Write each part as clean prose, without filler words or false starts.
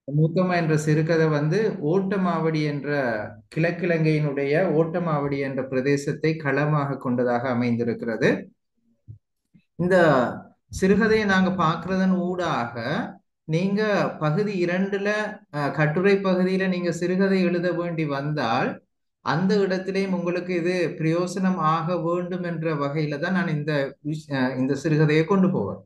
மூத்தம்மா என்ற சிறுகதை வந்து ஓட்டமாவடி என்ற கிழக்கிழங்கையினுடைய ஓட்டமாவடி என்ற பிரதேசத்தை களமாக கொண்டதாக அமைந்திருக்கிறது. இந்த சிறுகதையை நாங்க பார்க்கறதன் ஊடாக நீங்க பகுதி 2ல கட்டுரை பகுதியில நீங்க சிறுகதை எழுத வேண்டி வந்தால் அந்த இடத்திலேயும் உங்களுக்கு இது பிரயோசனம் ஆக வேண்டும் என்ற வகையில தான் நான் இந்த சிறுகதையை கொண்டு போவேன்.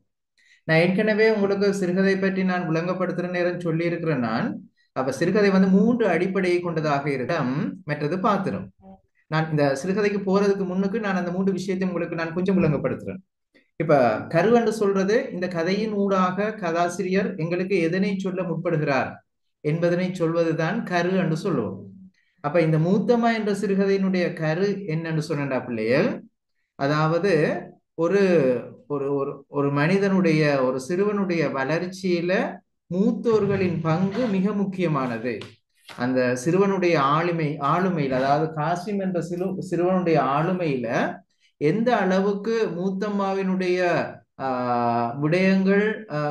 நான் ஏற்கனவே உங்களுக்கு சிறுகதை பற்றி நான் விளங்கப்படுத்துற நேரம் சொல்லி இருக்கிறேன். நான் அப்ப சிறுகதை வந்து 3 அடிப்படையை கொண்டதாக இருக்கும். மற்றது பாத்திரம். நான் இந்த சிறுகதைக்கு போறதுக்கு முன்னுக்கு நான் அந்த 3 விஷயத்தை உங்களுக்கு நான் கொஞ்சம் விளங்கப்படுத்துறேன். இப்ப கருவண்டு சொல்றது இந்த கதையின் ஊடாக கதாசிரியர் எங்களுக்கு எதனை சொல்ல முற்படுகிறார் என்பதனை சொல்வதுதான் கரு என்று சொல்லுவோம். அப்ப இந்த மூத்தம்மா என்ற சிறுகதையினுடைய கரு என்னன்னு சொன்னா பிள்ளைகள், அதாவது ஒரு ஒரு ஒரு ஒரு மனிதனுடைய ஒரு சிறுவனுடைய வளர்ச்சியில மூத்தோர்களின் பங்கு மிக முக்கியமானது. அந்த சிறுவனுடைய ஆளுமையில், அதாவது காசிம் என்ற சிறுவனுடைய ஆளுமையில எந்த அளவுக்கு மூத்தம்மாவினுடைய விடயங்கள்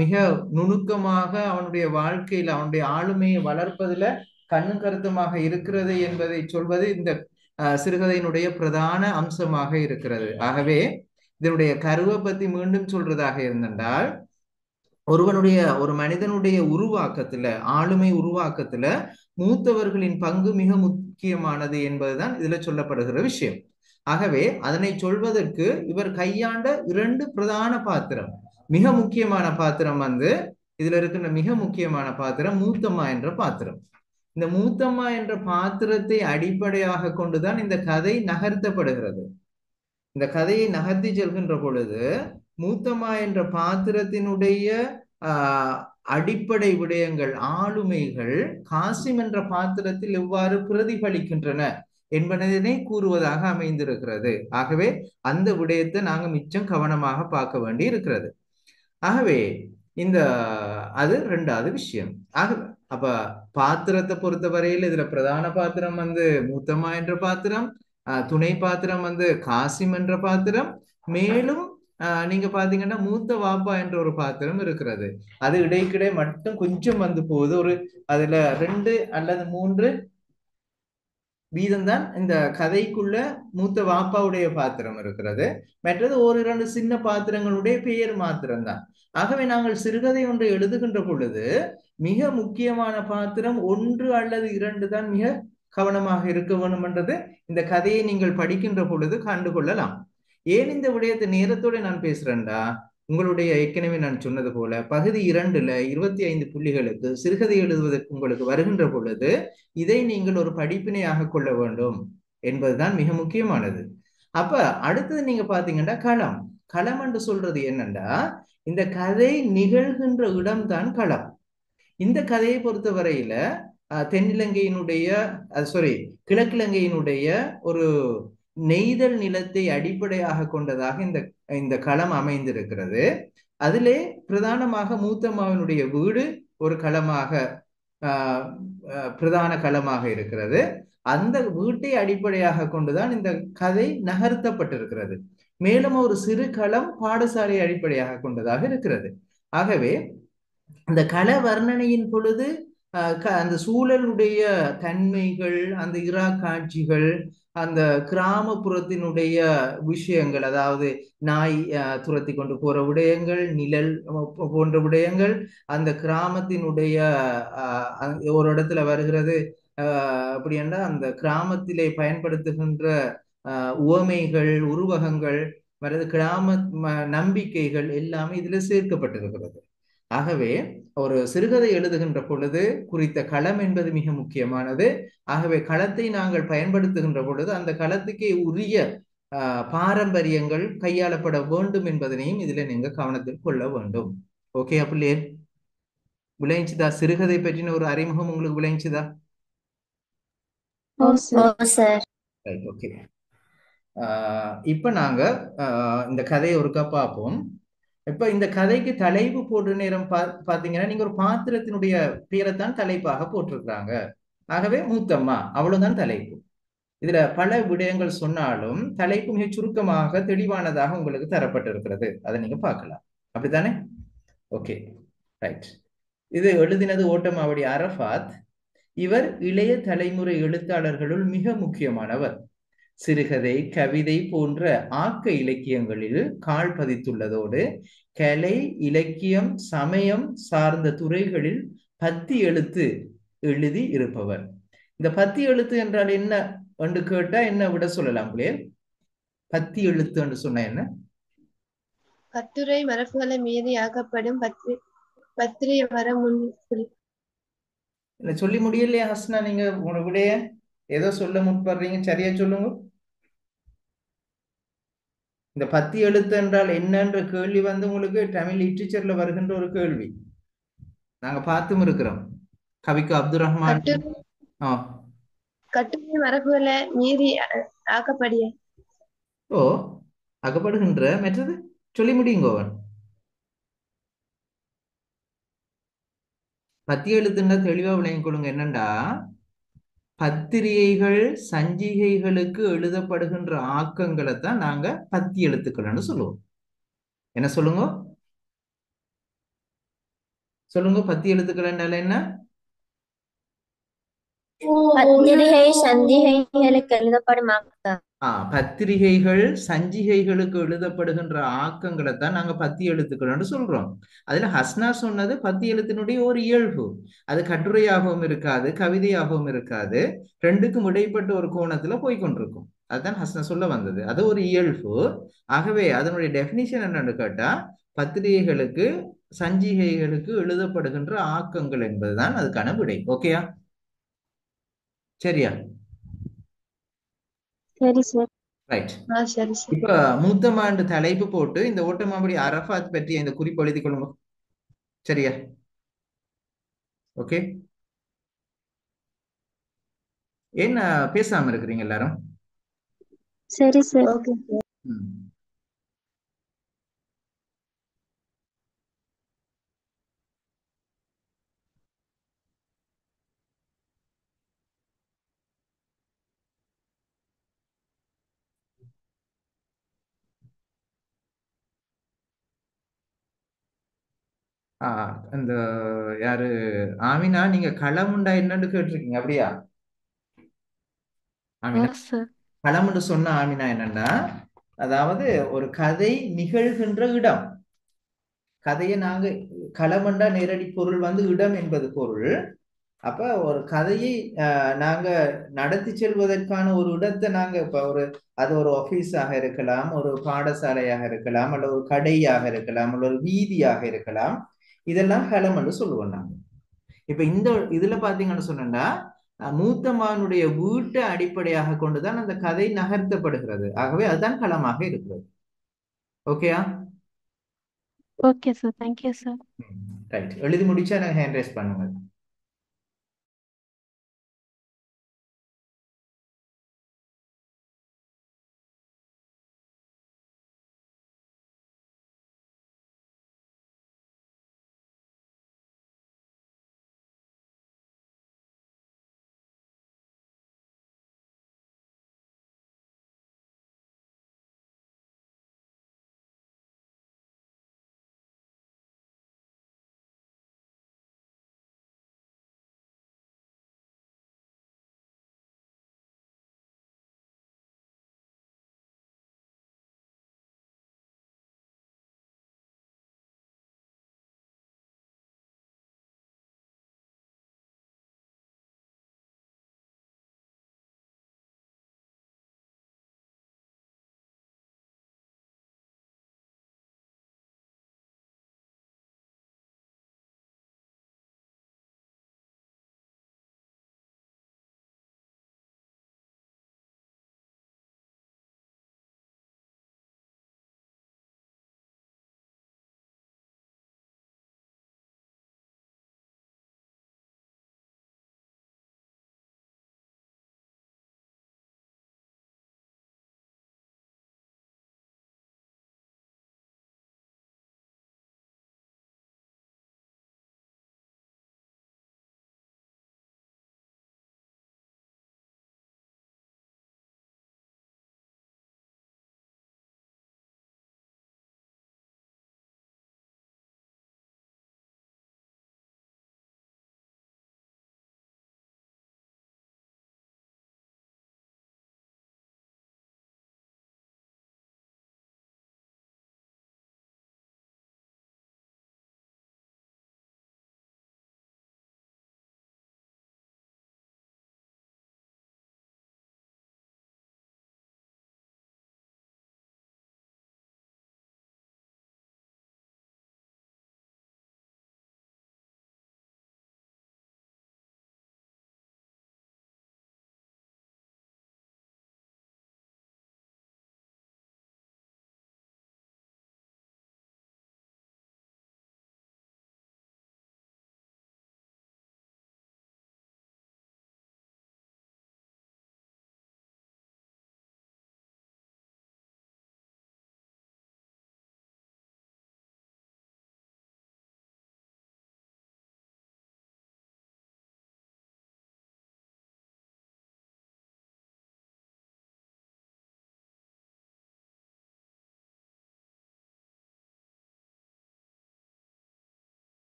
மிக நுணுக்கமாக அவனுடைய வாழ்க்கையில் அவனுடைய ஆளுமையை வளர்ப்பதில் கண்ணும் கருத்துமாக இருக்கிறது என்பதை சொல்வது இந்த சிறுகதையினுடைய பிரதான அம்சமாக இருக்கிறது. ஆகவே இதனுடைய கருவை பத்தி மீண்டும் சொல்றதாக இருந்தென்றால், ஒரு மனிதனுடைய உருவாக்கத்துல, ஆளுமை உருவாக்கத்துல மூத்தவர்களின் பங்கு மிக முக்கியமானது என்பதுதான் இதுல சொல்லப்படுகிற விஷயம். ஆகவே அதனை சொல்வதற்கு இவர் கையாண்ட 2 பிரதான பாத்திரம், மிக முக்கியமான பாத்திரம் வந்து இதுல இருக்கின்ற மிக முக்கியமான பாத்திரம் மூத்தம்மா என்ற பாத்திரம். இந்த மூத்தம்மா என்ற பாத்திரத்தை அடிப்படையாக கொண்டுதான் இந்த கதை நகர்த்தப்படுகிறது. இந்த கதையை நகர்த்தி செல்கின்ற பொழுது மூத்தம்மா என்ற பாத்திரத்தினுடைய அடிப்படை விடயங்கள், ஆளுமைகள் காசிம் என்ற பாத்திரத்தில் எவ்வாறு பிரதிபலிக்கின்றன என்பதனை கூறுவதாக அமைந்திருக்கிறது. ஆகவே அந்த விடயத்தை நாங்க மிச்சம் கவனமாக பார்க்க வேண்டி இருக்கிறது. ஆகவே இந்த அது 2வது விஷயம். அப்ப பாத்திரத்தை பொறுத்த வரையில் இதுல பிரதான பாத்திரம் வந்து மூத்தம்மா என்ற பாத்திரம், துணை பாத்திரம் வந்து காசிம் என்ற பாத்திரம், மேலும் நீங்க பாத்தீங்கன்னா மூத்த வாப்பா என்ற ஒரு பாத்திரம் இருக்கிறது. அது இடைக்கிடை மட்டும் கொஞ்சம் வந்து போகுது. அதுல 2 அல்லது 3 வீதம்தான் இந்த கதைக்குள்ள மூத்த வாப்பாவுடைய பாத்திரம் இருக்கிறது. மற்றது 1-2 சின்ன பாத்திரங்களுடைய பெயர் மாத்திரம்தான். ஆகவே நாங்கள் சிறுகதை ஒன்றை எழுதுகின்ற பொழுது மிக முக்கியமான பாத்திரம் 1 அல்லது 2 தான் மிக கவனமாக இருக்க வேண்டும் என்றது இந்த கதையை நீங்கள் படிக்கின்ற பொழுது கண்டுகொள்ளலாம். ஏன் இந்த விடயத்தை நேரத்தோட நான் பேசுறேன்டா, உங்களுடைய ஏற்கனவே நான் சொன்னது போல பகுதி 2ல 25 புள்ளிகளுக்கு சிறுகதை எழுதுவதற்கு உங்களுக்கு வருகின்ற பொழுது இதை நீங்கள் ஒரு படிப்பினையாக கொள்ள வேண்டும் என்பதுதான் மிக முக்கியமானது. அப்ப அடுத்தது நீங்க பாத்தீங்கன்னா களம் என்று சொல்றது என்னண்டா, இந்த கதை நிகழ்கின்ற இடம்தான் களம். இந்த கதையை பொறுத்த வரையில தென்னிலங்கையினுடைய கிழக்கிழங்கையினுடைய ஒரு நெய்தல் நிலத்தை அடிப்படையாக கொண்டதாக இந்த இந்த களம் அமைந்திருக்கிறது. அதிலே பிரதானமாக மூத்தம்மாவினுடைய வீடு ஒரு களமாக பிரதான களமாக இருக்கிறது. அந்த வீட்டை அடிப்படையாக கொண்டுதான் இந்த கதை நகர்த்தப்பட்டிருக்கிறது. மேலும் ஒரு சிறு களம் பாடசாலை அடிப்படையாக கொண்டதாக இருக்கிறது. ஆகவே அந்த கள வர்ணனையின் பொழுது அந்த சூழலுடைய தன்மைகள், அந்த காட்சிகள், அந்த கிராமப்புறத்தினுடைய விஷயங்கள், அதாவது நாய் துரத்தி கொண்டு போற விடயங்கள், நிழல் போன்ற விடயங்கள், அந்த கிராமத்தினுடைய ஒரு இடத்துல வருகிறது. அப்படி என்றால் அந்த கிராமத்திலே பயன்படுத்துகின்ற உவமைகள், உருவகங்கள், மற்றது கிராம நம்பிக்கைகள் எல்லாமே இதுல சேர்க்கப்பட்டிருக்கிறது. ஆகவே ஒரு சிறுகதை எழுதுகின்ற பொழுது குறித்த களம் என்பது மிக முக்கியமானது. ஆகவே களத்தை நாங்கள் பயன்படுத்துகின்ற பொழுது அந்த களத்துக்கே உரிய பாரம்பரியங்கள் கையாளப்பட வேண்டும் என்பதனையும் இதுல நீங்க கவனத்தில் கொள்ள வேண்டும். ஓகே அப்படியே விளைஞ்சுதா? சிறுகதை பற்றின ஒரு அறிமுகம் உங்களுக்கு விளைஞ்சுதா? ஓகே. இப்ப நாங்க இந்த கதையை ஒருக்கா பார்ப்போம். இப்ப இந்த கதைக்கு தலைப்பு போடுற நேரம் பாத்தீங்கன்னா நீங்க ஒரு பாத்திரத்தினுடைய பேரைத்தான் தலைப்பாக போட்டிருக்கிறாங்க. ஆகவே மூத்தம்மா அவ்வளவுதான் தலைப்பு. இதுல பல விடயங்கள் சொன்னாலும் தலைப்பு மிக சுருக்கமாக தெளிவானதாக உங்களுக்கு தரப்பட்டிருக்கிறது. அதை நீங்க பார்க்கலாம். அப்படித்தானே? Okay, right. இது எழுதினது ஓட்டமாவடி அரஃபாத். இவர் இளைய தலைமுறை எழுத்தாளர்களுள் மிக முக்கியமானவர். சிறுகதை, கவிதை போன்ற ஆக்க இலக்கியங்களில் கால் பதித்துள்ளதோடு கலை, இலக்கியம், சமயம் சார்ந்த துறைகளில் பத்தி எழுத்து எழுதி இருப்பவர். இந்த பத்தி எழுத்து என்றால் என்ன என்று கேட்டா என்ன விட சொல்லலாம் பிள்ளையர்? பத்தி எழுத்து என்று சொன்ன என்ன? கட்டுரை மரபுகளை மீறி ஆக்கப்படும் பத்திரிகை வர முன் இல்ல சொல்லி முடியலையா ஹஸ்னா? நீங்க உங்க விடைய ஏதோ சொல்ல முற்படுறீங்க, சரியா சொல்லுங்க. இந்த பத்தி எழுத்து என்றால் என்னன்ற கேள்வி வந்து உங்களுக்கு தமிழ் லிட்ரேச்சர்ல வருகின்ற ஒரு கேள்வி. நாங்க பார்த்தும் இருக்கிறோம். கவிக்கு அப்துல் ரஹ்மான். கட்டுரை ஆ. கட்டுரை மரபுகளை மீறி ஆக்கப்படிய ஓ, அகப்படுகின்ற மற்றது சொல்லி முடியுங்கோவன். பத்தி எழுத்துன்னா தெளிவா விளங்கிக் கொள்ளுங்க. என்னண்டா, பத்திரிகைகள் சஞ்சிகைகளுக்கு எழுதப்படுகின்ற ஆக்கங்களை தான் நாங்க பத்தி எழுத்துக்கள்னு சொல்லுவோம். என்ன சொல்லுங்க? சொல்லுங்க, பத்தி எழுத்துக்கள் என்றால் என்ன? பத்திரிகை சஞ்சிகைகளுக்கு எழுதப்படும் ஆக்கம். பத்திரிகைகள் சஞ்சிகைகளுக்கு எழுதப்படுகின்ற ஆக்கங்களை தான் நாங்க பத்தி எழுத்துக்கள்னு சொல்றோம். அதுல ஹஸ்னா சொன்னது பத்தி எழுத்தினுடைய ஒரு இயல்பு. அது கட்டுரையாகவும் இருக்காது, கவிதையாகவும் இருக்காது, ரெண்டுக்கும் இடைப்பட்ட ஒரு கோணத்துல போய்கொண்டிருக்கும். அதுதான் ஹஸ்னா சொல்ல வந்தது. அது ஒரு இயல்பு. ஆகவே அதனுடைய டெபினிஷன் என்னன்னு கேட்டா, பத்திரிகைகளுக்கு சஞ்சிகைகளுக்கு எழுதப்படுகின்ற ஆக்கங்கள் என்பதுதான் அதுக்கான விடை. ஓகேயா? சரியா? சரி சார். ரைட். சரி சார். இப்ப மூத்தமாண்டு தலைப்பு போட்டு இந்த ஓட்டமாவடி அரஃபாத் பற்றிய இந்த குறிப்பு எழுதி கொள்ளுங்க. சரியா? ஓகே. என்ன பேசாம இருக்கிறீங்க எல்லாரும்? சரி சார். Okay sir. ம். அந்த யாரு ஆமினா, நீங்க களமுண்டா என்னன்னு கேட்டிருக்கீங்க அப்படியா? ஆமினா, களமுண்டு சொன்ன ஆமினா என்னன்னா, அதாவது ஒரு கதை நிகழ்கின்ற இடம். கதையை நாங்க களமண்டா நேரடி பொருள் வந்து இடம் என்பது பொருள். அப்ப ஒரு கதையை நாங்க நடத்தி செல்வதற்கான ஒரு இடத்தை நாங்க இப்ப அது ஒரு ஆபீஸாக இருக்கலாம், ஒரு பாடசாலையாக இருக்கலாம், அல்ல ஒரு கடையாக இருக்கலாம், அல்ல ஒரு வீதியாக இருக்கலாம். இதெல்லாம் களம் என்று சொல்லுவோம் நாங்க. இப்ப இந்த இதுல பாத்தீங்கன்னு சொன்னா, மூத்தமானுடைய வீட்டை அடிப்படையாக கொண்டுதான் அந்த கதை நகர்த்தப்படுகிறது. ஆகவே அதுதான் களமாக இருக்கிறது. ஓகேயா? Okay sir. Thank you sir. Right. எழுதி முடிச்சா எனக்கு ஹேண்ட் ரைஸ் பண்ணுங்க.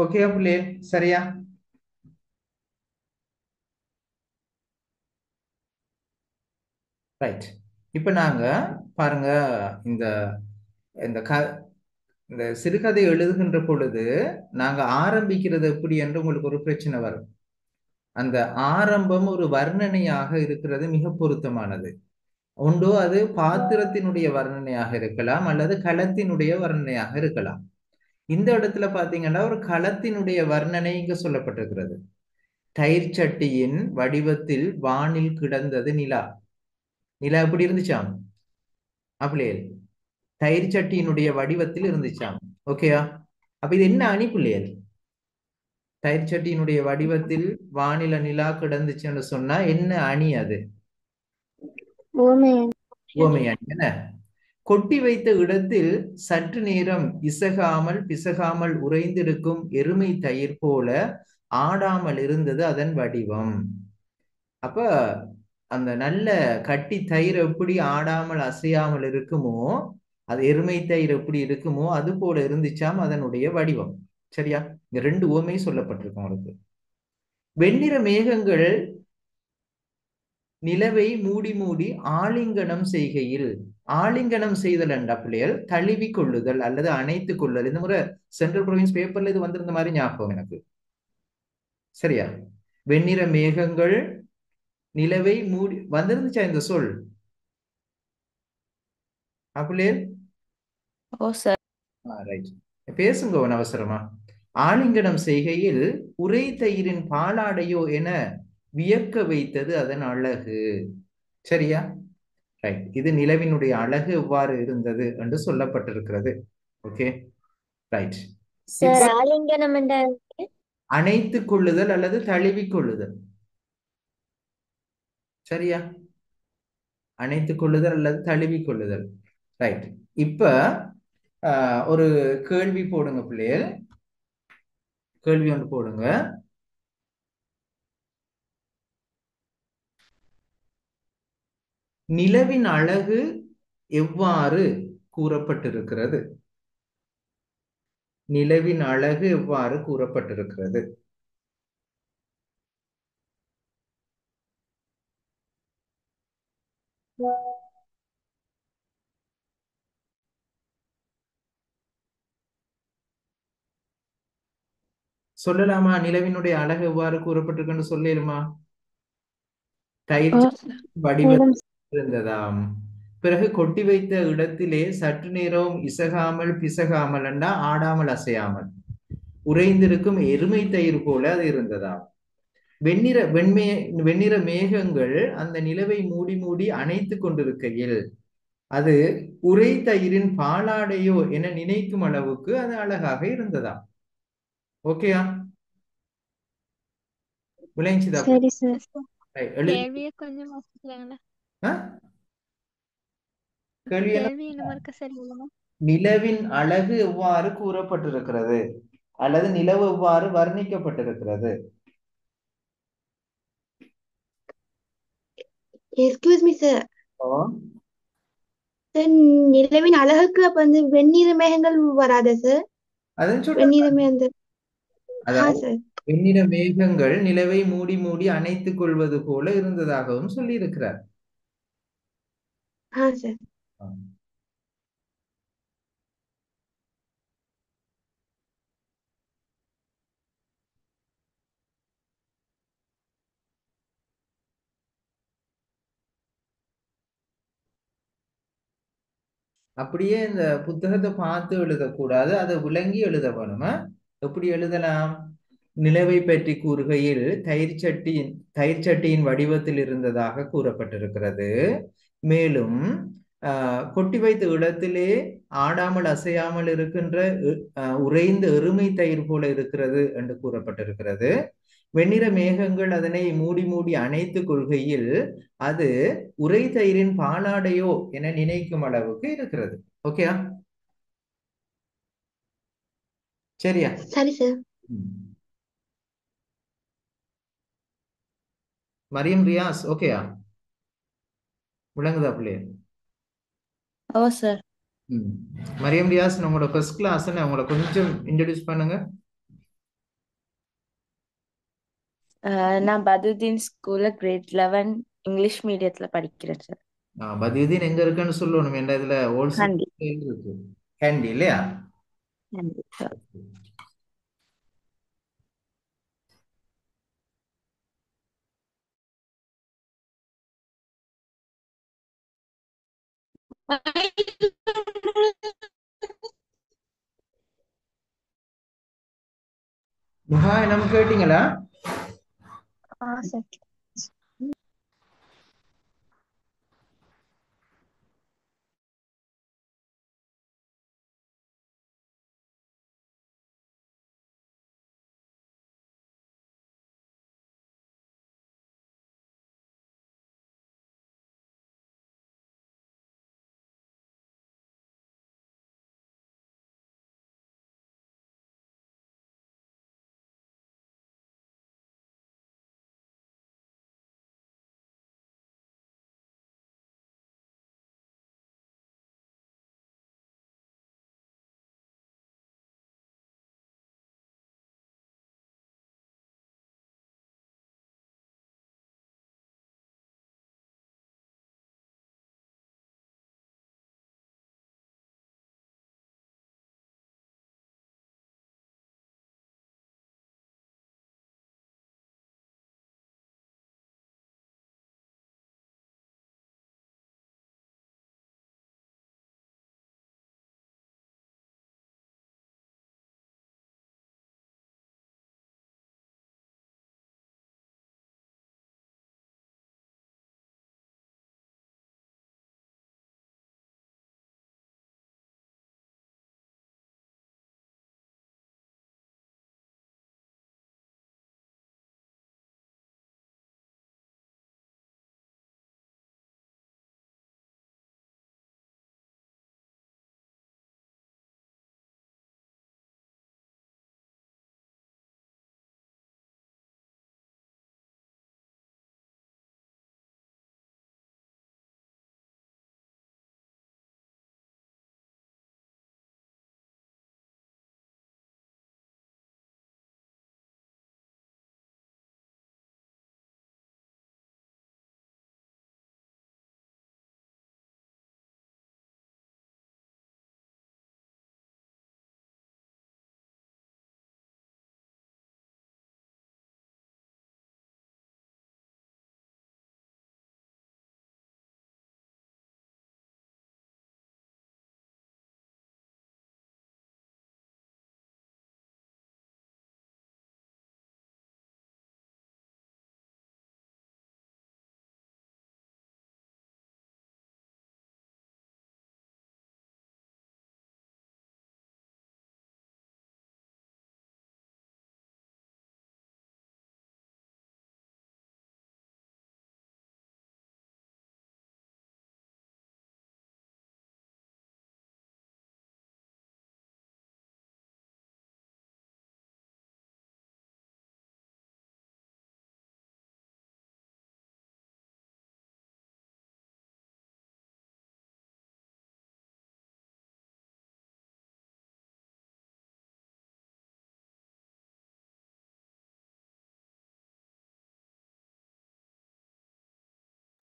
ஓகேயா பிள்ளை? சரியா? ரைட். இப்ப நாங்க பாருங்க, இந்த இந்த க இந்த சிறுகதை எழுதுகின்ற பொழுது நாங்க ஆரம்பிக்கிறது எப்படி என்று உங்களுக்கு ஒரு பிரச்சனை வரும். அந்த ஆரம்பம் ஒரு வர்ணனையாக இருக்கிறது மிக பொருத்தமானது. ஒன்றோ அது பாத்திரத்தினுடைய வர்ணனையாக இருக்கலாம், அல்லது களத்தினுடைய வர்ணனையாக இருக்கலாம். இந்த இடத்துல பாத்தீங்கன்னா ஒரு களத்தினுடைய வர்ணனை இங்க சொல்லப்பட்டிருக்கிறது. தயிர் சட்டியின் வடிவத்தில் வானில் கிடந்தது நிலா. நிலா எப்படி இருந்துச்சாம்? அப்படியே தயிர் சட்டியினுடைய வடிவத்தில் இருந்துச்சாம். ஓகேயா? அப்ப இது என்ன அணி பிள்ளைகள்? தயிர் சட்டியினுடைய வடிவத்தில் வானில நிலா கிடந்துச்சுன்னு சொன்னா என்ன அணி அது? ஓமை உவமை அணி என்ன? கொட்டி வைத்த இடத்தில் சற்று நேரம் இசகாமல் பிசகாமல் உறைந்திருக்கும் எருமை தயிர் போல ஆடாமல் இருந்தது அதன் வடிவம். அப்ப அந்த நல்ல கட்டி தயிர் எப்படி ஆடாமல் அசையாமல் இருக்குமோ, அது எருமை தயிர் எப்படி இருக்குமோ அது போல இருந்துச்சாம் அதனுடைய வடிவம். சரியா? இங்க 2 உவமை சொல்லப்பட்டிருக்கு உங்களுக்கு. வெண்ணிற மேகங்கள் நிலவை மூடி மூடி ஆலிங்கனம் செய்கையில், ஆலிங்கனம் செய்தல் என்ற பிள்ளைகள் தழுவி கொள்ளுதல் அல்லது அணைத்துக் கொள்ளுதல். இந்த முறை சென்ட்ரல் ப்ரொவின்ஸ் பேப்பர்ல இது வந்திருந்த மாதிரி ஞாபகம் எனக்கு. சரியா? வெண்ணிற மேகங்கள் நிலவை மூடி வந்திருந்துச்சா இந்த சொல்? அப்படியே ஓ சார். ரைட். பேசுங்க உன் அவசரமா. ஆலிங்கனம் செய்கையில் உரை தயிரின் பாலாடையோ என வியக்க வைத்தது அதன் அழகு. சரியா? ரைட். இது நிலவினுடைய அழகு எவ்வாறு இருந்தது என்று சொல்லப்பட்டிருக்கிறது. Okay, right. இப்ப சார் ஆலிங்கனம் என்ற அணைத்துக் கொள்ளுதல் அல்லது தழுவிக் கொள்ளுதல். சரியா? அணைத்துக் கொள்ளுதல் அல்லது தழுவிக் கொள்ளுதல். ரைட். இப்ப ஒரு கேள்வி போடுங்க பிள்ளைகள். கேள்வி ஒன்று போடுங்க. நிலவின் அழகு எவ்வாறு கூறப்பட்டிருக்கிறது? நிலவின் அழகு எவ்வாறு கூறப்பட்டிருக்கிறது? சொல்லலாமா? நிலவினுடைய அழகு எவ்வாறு கூறப்பட்டிருக்குன்னு சொல்லலுமா? தயிர் ஓ வடிவத்தில் இருந்ததாம். பிறகு கொட்டி வைத்த இடத்திலே சற்று நேரம் இசகாமல் பிசகாமல் என்றா ஆடாமல் அசையாமல் உறைந்திருக்கும் எருமை தயிர் போல அது இருந்ததாம். வெண்ணிற மேகங்கள் அந்த நிலவை மூடி மூடி அணைத்துக் கொண்டிருக்கையில் அது உரை தயிரின் பாலாடையோ என நினைக்கும் அளவுக்கு அது அழகாக இருந்ததாம். ஓகேயா? விளைஞ்சுதா? சரி சார். கேள்வியை கொஞ்சம் வாசிக்கலாங்களா? கேள்வி என்ன? கேள்வி என்ன இருக்க சரிங்களா? நிலவின் அழகு எவ்வாறு கூறப்பட்டிருக்கிறது அல்லது நிலவு எவ்வாறு வர்ணிக்கப்பட்டிருக்கிறது? Excuse me sir. ஓ, நிலவின் அழகுக்கு அப்ப வந்து வெண்ணிற மேகங்கள் வராதா சார்? அதுன்னு சொல்றேன். வெண்ணிற மேகங்கள். அதாவது சார். வெண்ணிற மேகங்கள் நிலவை மூடி மூடி அணைத்துக் கொள்வது போல இருந்ததாகவும் சொல்லி இருக்கிறார். சார். அப்படியே இந்த புத்தகத்தை பார்த்து எழுதக்கூடாது, அதை விளங்கி எழுத வேணுமா? எப்படி எழுதலாம்? நிலவை பற்றி கூறுகையில் தயிர் சட்டியின் வடிவத்தில் இருந்ததாக கூறப்பட்டிருக்கிறது. மேலும் கொட்டி வைத்த இடத்திலே ஆடாமல் அசையாமல் இருக்கின்ற உறைந்த எருமை தயிர் போல இருக்கிறது என்று கூறப்பட்டிருக்கிறது. வெண்ணிற மேகங்கள் அதனை மூடி மூடி அணைத்துக் கொள்கையில் அது உரை தயிரின் பாலாடையோ என நினைக்கும் அளவுக்கு இருக்கிறது. ஓகேயா? சரியா? சரி சார். மரியம் ரியாஸ் ஓகேயா? விளங்குதா பிள்ளைய? ஓ சார். மரியம் ரியாஸ் உங்களோட ஃபர்ஸ்ட் கிளாஸ் உங்களை கொஞ்சம் இன்ட்ரடியூஸ் பண்ணுங்க. நான் பதுதீன் ஸ்கூல்ல கிரேட் 11 இங்கிலீஷ் மீடியத்துல படிக்கிறேன் சார். பதியுதீன் எங்க இருக்குன்னு சொல்லணும். என்ன இதுல ஹோல்ஸ் ஹண்டி. இருக்கு. கேண்டி இல்லையா? ஹண்டி சார். முகா நம்ம கேட்டீங்களா? சார்.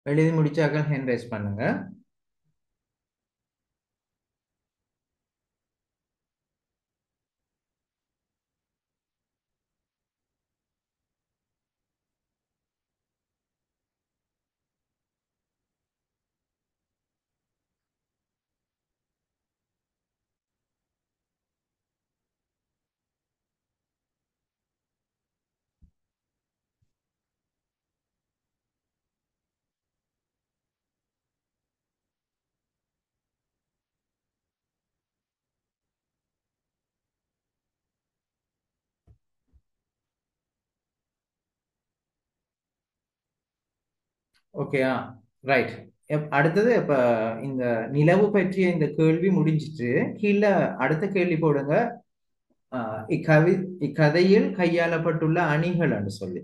எழுதி முடிச்சாக்க ஹேண்ட் ரைஸ் பண்ணுங்க. ஓகேயா? ரைட். அடுத்தது இப்ப இந்த நிலவு பற்றிய இந்த கேள்வி முடிஞ்சிட்டு கீழே அடுத்த கேள்வி போடுங்க. இக்கதையில் கையாளப்பட்டுள்ள அணிகள் என்று சொல்லி,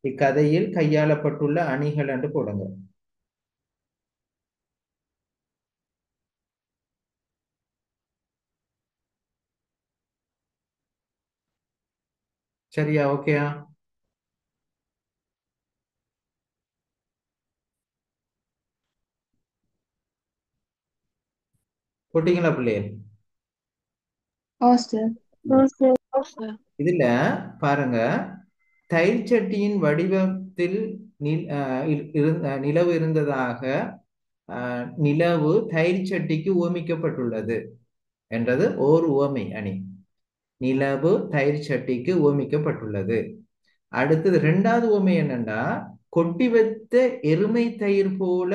இக்கதையில் கையாளப்பட்டுள்ள அணிகள் என்று போடுங்க. சரியா? ஓகேயா? போட்டீங்களா பிள்ளைகள்? ஓ சார். Sir. இதுல பாருங்க, தயிர் சட்டியின் வடிவத்தில் நிலவு இருந்ததாக நிலவு தயிர் சட்டிக்கு உவமிக்கப்பட்டுள்ளது என்றது ஓர் உவமை அணி. நிலவு தயிர் சட்டிக்கு உவமிக்கப்பட்டுள்ளது. அடுத்தது இரண்டாவது உவமை என்னன்னா, கொட்டி வைத்த எருமை தயிர் போல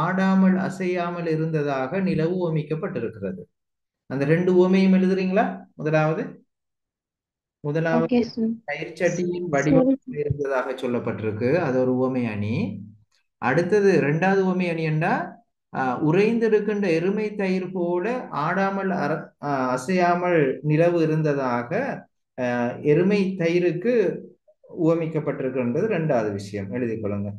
ஆடாமல் அசையாமல் இருந்ததாக நிலவு உவமிக்கப்பட்டிருக்கிறது. அந்த ரெண்டு உவமையும் எழுதுறீங்களா? முதலாவது ஓகே சார். தயிர் சட்டியின் சரி வடிவத்தில் இருந்ததாக சொல்லப்பட்டிருக்கு, அது ஒரு உவமை அணி. அடுத்தது இரண்டாவது உவமை அணி என்ன? உறைந்திருக்கின்ற எருமை தயிர் போல ஆடாமல் அசையாமல் நிலவு இருந்ததாக எருமை தயிருக்கு உவமிக்கப்பட்டிருக்கின்றது இரண்டாவது விஷயம். எழுதிக் கொள்ளுங்க.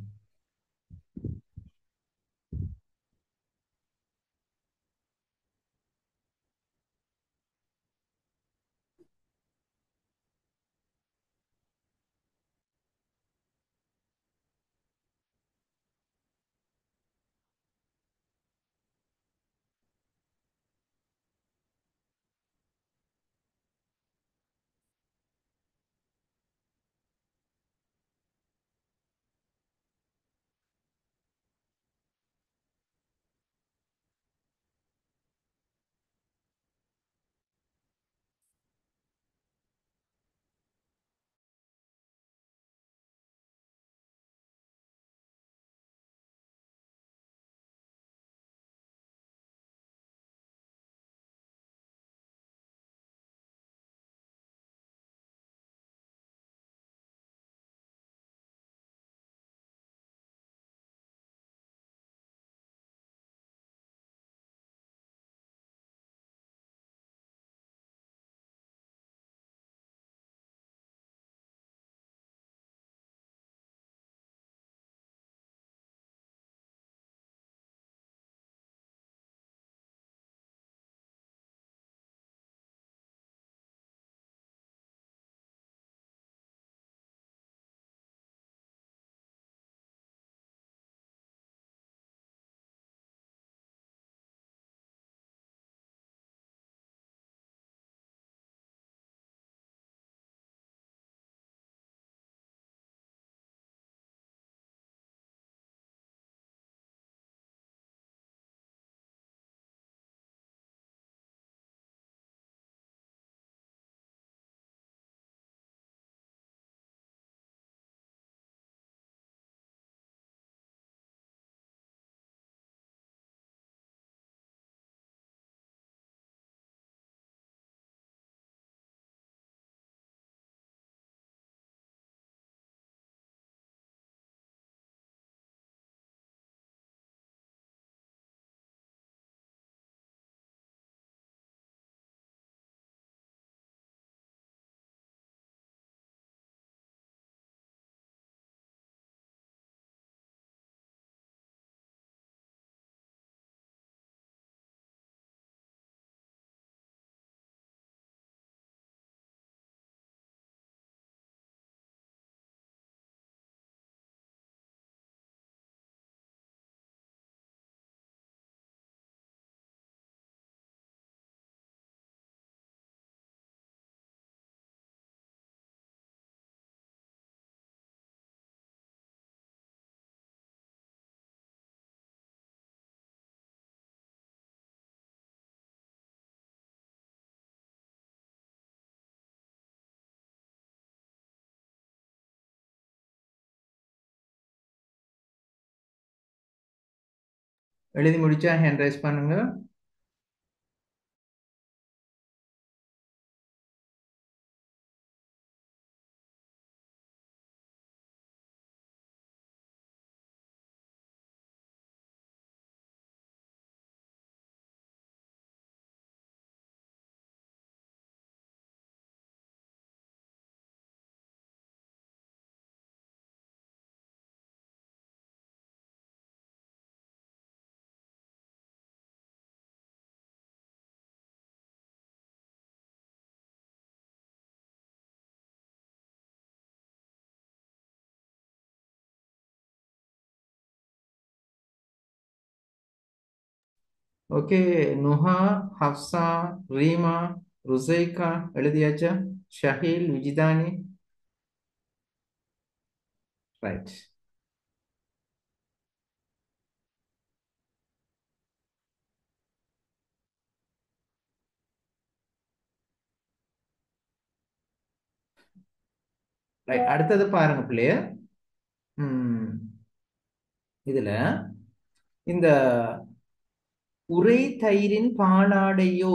எழுதி முடிச்சா ஹேண்ட் ரைஸ் பண்ணுங்க. Okay, Nuha, Hafsa, Reema, ருசைகா எழுதியாச்சா? Shaheel, விஜிதானி. Right. Right, அடுத்தது பாருங்க பிள்ளைய. இதுல இந்த உரை தயிரின் பாலாடையோ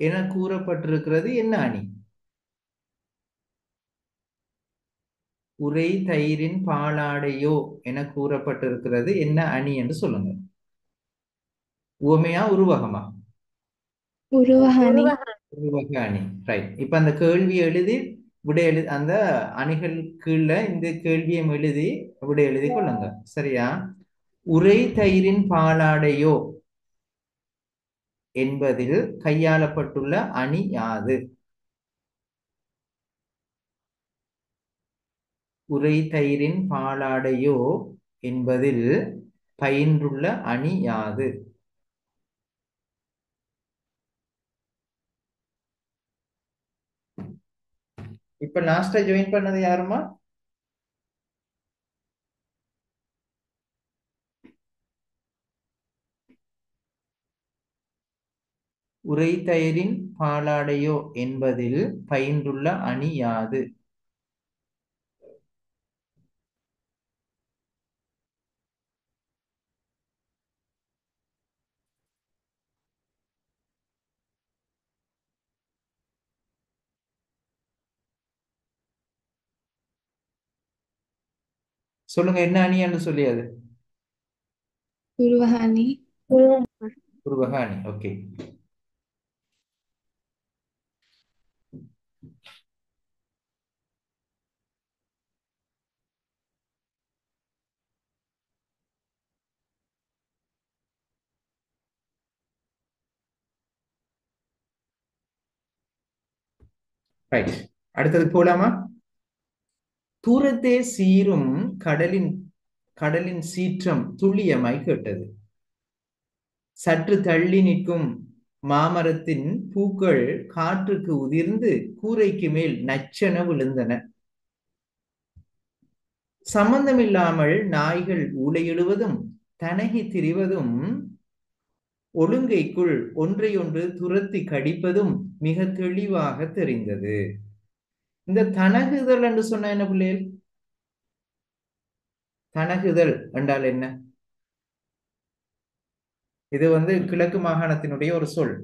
என கூறப்பட்டிருக்கிறது என்ன அணி? உரை தயிரின் பாலாடையோ என கூறப்பட்டிருக்கிறது என்ன அணி என்று சொல்லுங்க. உவமையா உருவகமா? உருவகாணி. உருவக அணி. ரைட். இப்ப அந்த கேள்வி எழுதி விடை எழுதி அந்த அணிகள் கீழே இந்த கேள்வியை எழுதி விடை எழுதி கொள்ளுங்க. சரியா? உரை தயிரின் பாலாடையோ என்பதில் கையாளப்பட்டுள்ள அணி யாது? உரை தயிரின் பாலாடையோ என்பதில் பயின்றுள்ள அணி யாது? இப்ப லாஸ்டா ஜாயின் பண்ணது யாருமா? உரை தயிரின் பாலாடையோ என்பதில் பயின்றுள்ள அணி யாது? சொல்லுங்க, என்ன அணி என்று சொல்லியது? உருவகாணி. உருவக அணி. ஓகே. ரைட். அடுத்தது போலாமா? தூரத்தே சீரும் கடலின் கடலின் சீற்றம் துல்லியமாய் கேட்டது. சற்று தள்ளி நிற்கும் மாமரத்தின் பூக்கள் காற்றுக்கு உதிர்ந்து கூரைக்கு மேல் நச்சென விழுந்தன. சம்பந்தமில்லாமல் நாய்கள் ஊளையிடுவதும் தனகி திரிவதும் ஒழுங்கைக்குள் ஒன்றையொன்று துரத்தி கடிப்பதும் மிக தெளிவாக தெரிந்தது. இந்த தனகுதல் என்று சொன்ன என்ன பிள்ளைகள்? தனகுதல் என்றால் என்ன? இது கிழக்கு மாகாணத்தினுடைய ஒரு சொல்.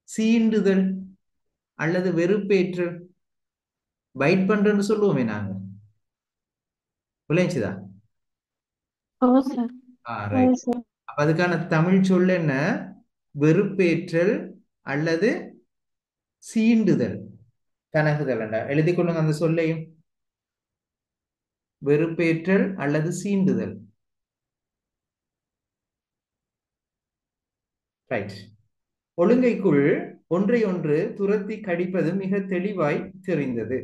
சீண்டுதல் அல்லது வெறுப்பேற்றல், பைட் பண்றேன்னு சொல்லுவோமே நாங்க. விளைஞ்சுதா? ரைட். அப்ப அதுக்கான தமிழ் சொல் என்ன? வெறுப்பேற்றல் அல்லது சீண்டுதல். தனகுதல் என்றா எழுதி கொள்ளுங்க அந்த சொல்லையும். வெறுப்பேற்றல் அல்லது சீண்டுதல். ரைட். ஒழுங்கைக்குள் ஒன்றையொன்று துரத்தி கடிப்பது மிக தெளிவாய் தெரிந்தது.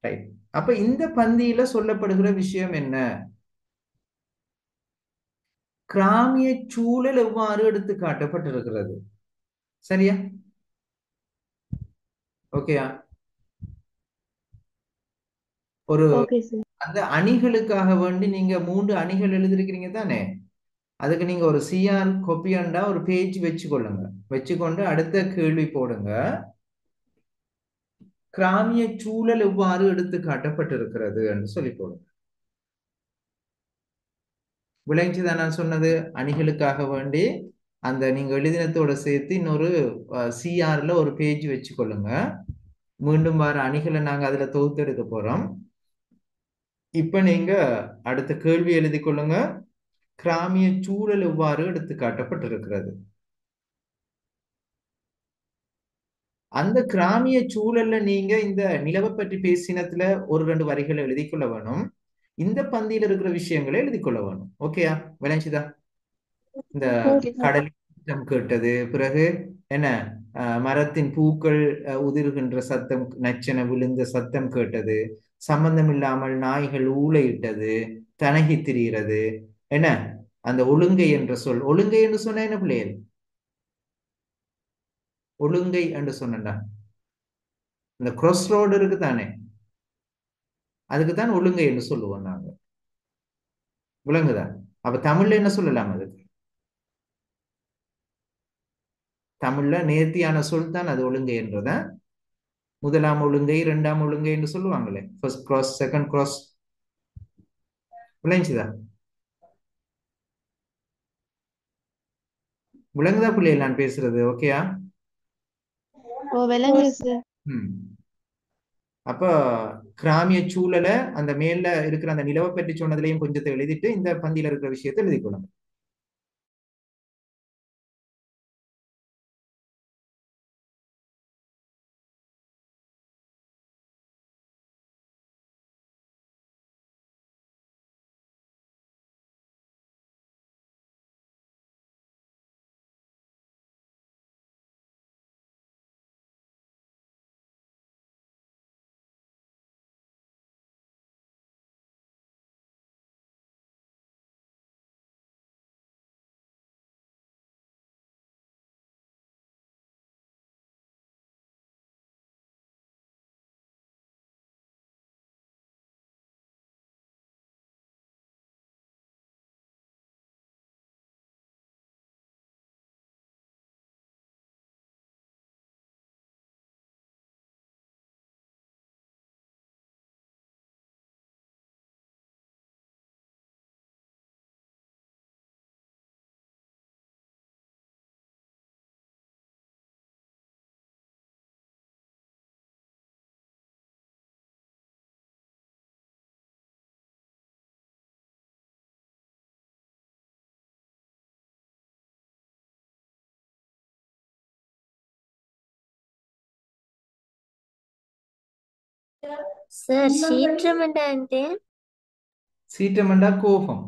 ரைட். அப்ப இந்த பந்தியில சொல்லப்படுகிற விஷயம் என்ன? கிராமிய சூழல் எவ்வாறு எடுத்து காட்டப்பட்டிருக்கிறது. சரியா? ஓகேயா? ஒரு ஓகே சார். அந்த அணிகளுக்காக வேண்டி நீங்க 3 அணிகள் எழுதிருக்கிறீங்க தானே? அதுக்கு நீங்க ஒரு சிஆர் கொப்பியாண்டா ஒரு பேஜ் வச்சுக்கொள்ளுங்க. வச்சுக்கொண்டு அடுத்த கேள்வி போடுங்க. கிராமிய சூழல் எவ்வாறு எடுத்து காட்டப்பட்டிருக்கிறது என்று சொல்லி போடுங்க. விளைஞ்சுதான் நான் சொன்னது. அணிகளுக்காக வேண்டி அந்த நீங்க எழுதினத்தோட சேர்த்து இன்னொரு சிஆர்ல ஒரு பேஜ் வச்சுக்கொள்ளுங்க. மீண்டும் வர அணிகளை நாங்க அதுல தொகுத்தெடுக்க போறோம். இப்ப நீங்க அடுத்த கேள்வி எழுதி கொள்ளுங்க. கிராமிய சூழல் எவ்வாறு எடுத்து காட்டப்பட்டிருக்கிறது. அந்த கிராமிய சூழல்ல நீங்க இந்த நிலவை பற்றி பேசினத்துல ஒரு 2 வரிகளை எழுதி கொள்ள வேணும். இந்த பந்தியில இருக்கிற விஷயங்களை எழுதி கொள்ள வேணும். ஓகேயா? விளைஞ்சுதா? இந்த கடல் சத்தம் கேட்டது, பிறகு என்ன மரத்தின் பூக்கள் உதிர்கின்ற சத்தம், நச்சென விழுந்த சத்தம் கேட்டது, சம்பந்தம் இல்லாமல் நாய்கள் ஊளையிட்டது, தனகி திரிகிறது, என்ன அந்த ஒழுங்கை என்ற சொல். ஒழுங்கை என்று சொன்ன என்ன பிள்ளைகள்? ஒழுங்கை என்று சொன்னா இந்த cross ரோடு இருக்கு தானே, அதுக்கு தான் ஒழுங்கை என்று சொல்லுவோம் நாங்க. விளங்குதா? அப்ப தமிழ்ல என்ன சொல்லலாம் அதுக்கு? தமிழ்ல நேர்த்தியான சொல் தான் அது ஒழுங்கை என்றத. முதலாம் ஒழுங்கை, இரண்டாம் ஒழுங்கை என்று சொல்லுவாங்களே, ஃபர்ஸ்ட் கிராஸ், செகண்ட் கிராஸ். விளங்குதா? விளங்குதா பிள்ளைகள் நான் பேசுறது? ஓகேயா? ஓ விளங்குது சார். ம். அப்ப கிராமிய சூழலை அந்த மேல இருக்கிற அந்த நிலவை பற்றி சொன்னதுலயும் கொஞ்சத்தை எழுதிட்டு இந்த பந்தியில இருக்கிற விஷயத்தை எழுதிக்கொள்ளுங்க. சார் சீற்றமண்டா అంటే சீற்றமண்டா கோபம்.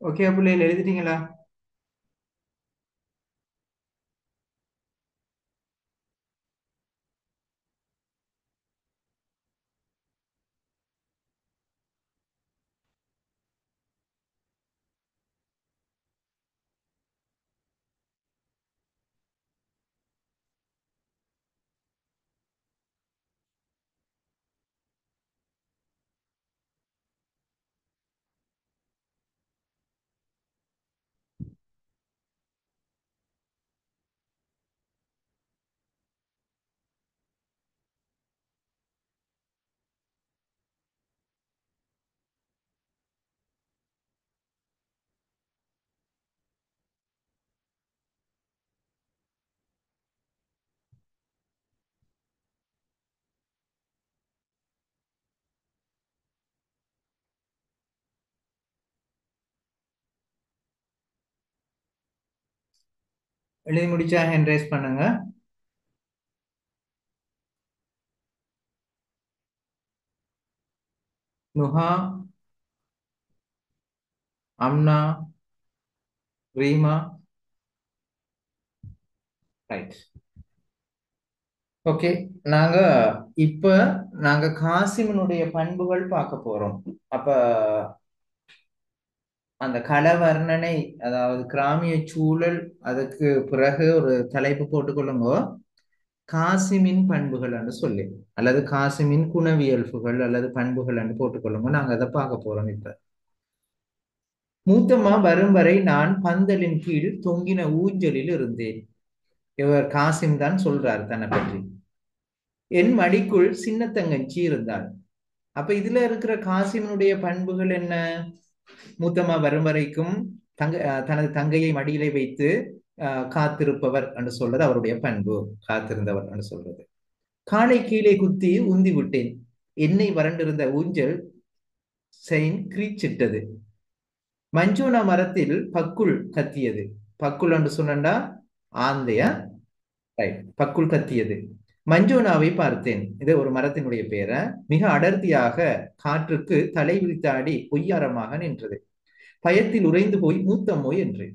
ஓகே பிள்ளைகள் எழுதிட்டீங்களா? எழுதி முடிச்சா ஹேண்ட் ரைஸ் பண்ணுங்க. நுஹா, அம்னா, ரீமா. ரைட். ஓகே. நாங்க இப்ப நாங்க காசிமனுடைய பண்புகள் பார்க்க போறோம். அப்ப அந்த கள வர்ணனை, அதாவது கிராமிய சூழல், அதுக்கு பிறகு ஒரு தலைப்பு போட்டுக்கொள்ளுங்க, காசிமின் பண்புகள் என்று சொல்லி, அல்லது காசிமின் குணவியல்புகள் அல்லது பண்புகள் என்று போட்டுக்கொள்ளுங்க. நாங்க அதை பார்க்க போறோம் இப்ப. மூத்தம்மா வரும் வரை நான் பந்தலின் கீழ் தொங்கின ஊஞ்சலில் இருந்தேன். இவர் காசிம் தான் சொல்றார் தன்னை பற்றி. என் மடிக்குள் சின்ன தங்கச்சி இருந்தாள். அப்ப இதுல இருக்கிற காசிமனுடைய பண்புகள் என்ன? மூத்தம்மா வரும் வரைக்கும் தனது தங்கையை மடியிலே வைத்து காத்திருப்பவர் என்று சொல்றது அவருடைய பண்பு. காத்திருந்தவர் என்று சொல்றது. காலை கீழே குத்தி உந்தி விட்டேன். எண்ணெய் வறண்டிருந்த ஊஞ்சல் செயின் கிரீச்சிட்டது. மஞ்சோனா மரத்தில் பக்குள் கத்தியது. பக்குள் என்று சொன்னா ஆந்தையா? ரைட். பக்குள் கத்தியது. மஞ்சோனாவை பார்த்தேன். இது ஒரு மரத்தினுடைய பெயரை. மிக அடர்த்தியாக காற்றுக்கு தலை விரித்தாடி பொய்யாரமாக நின்றது. பயத்தில் உறைந்து போய் மூத்தம்மோய் என்று.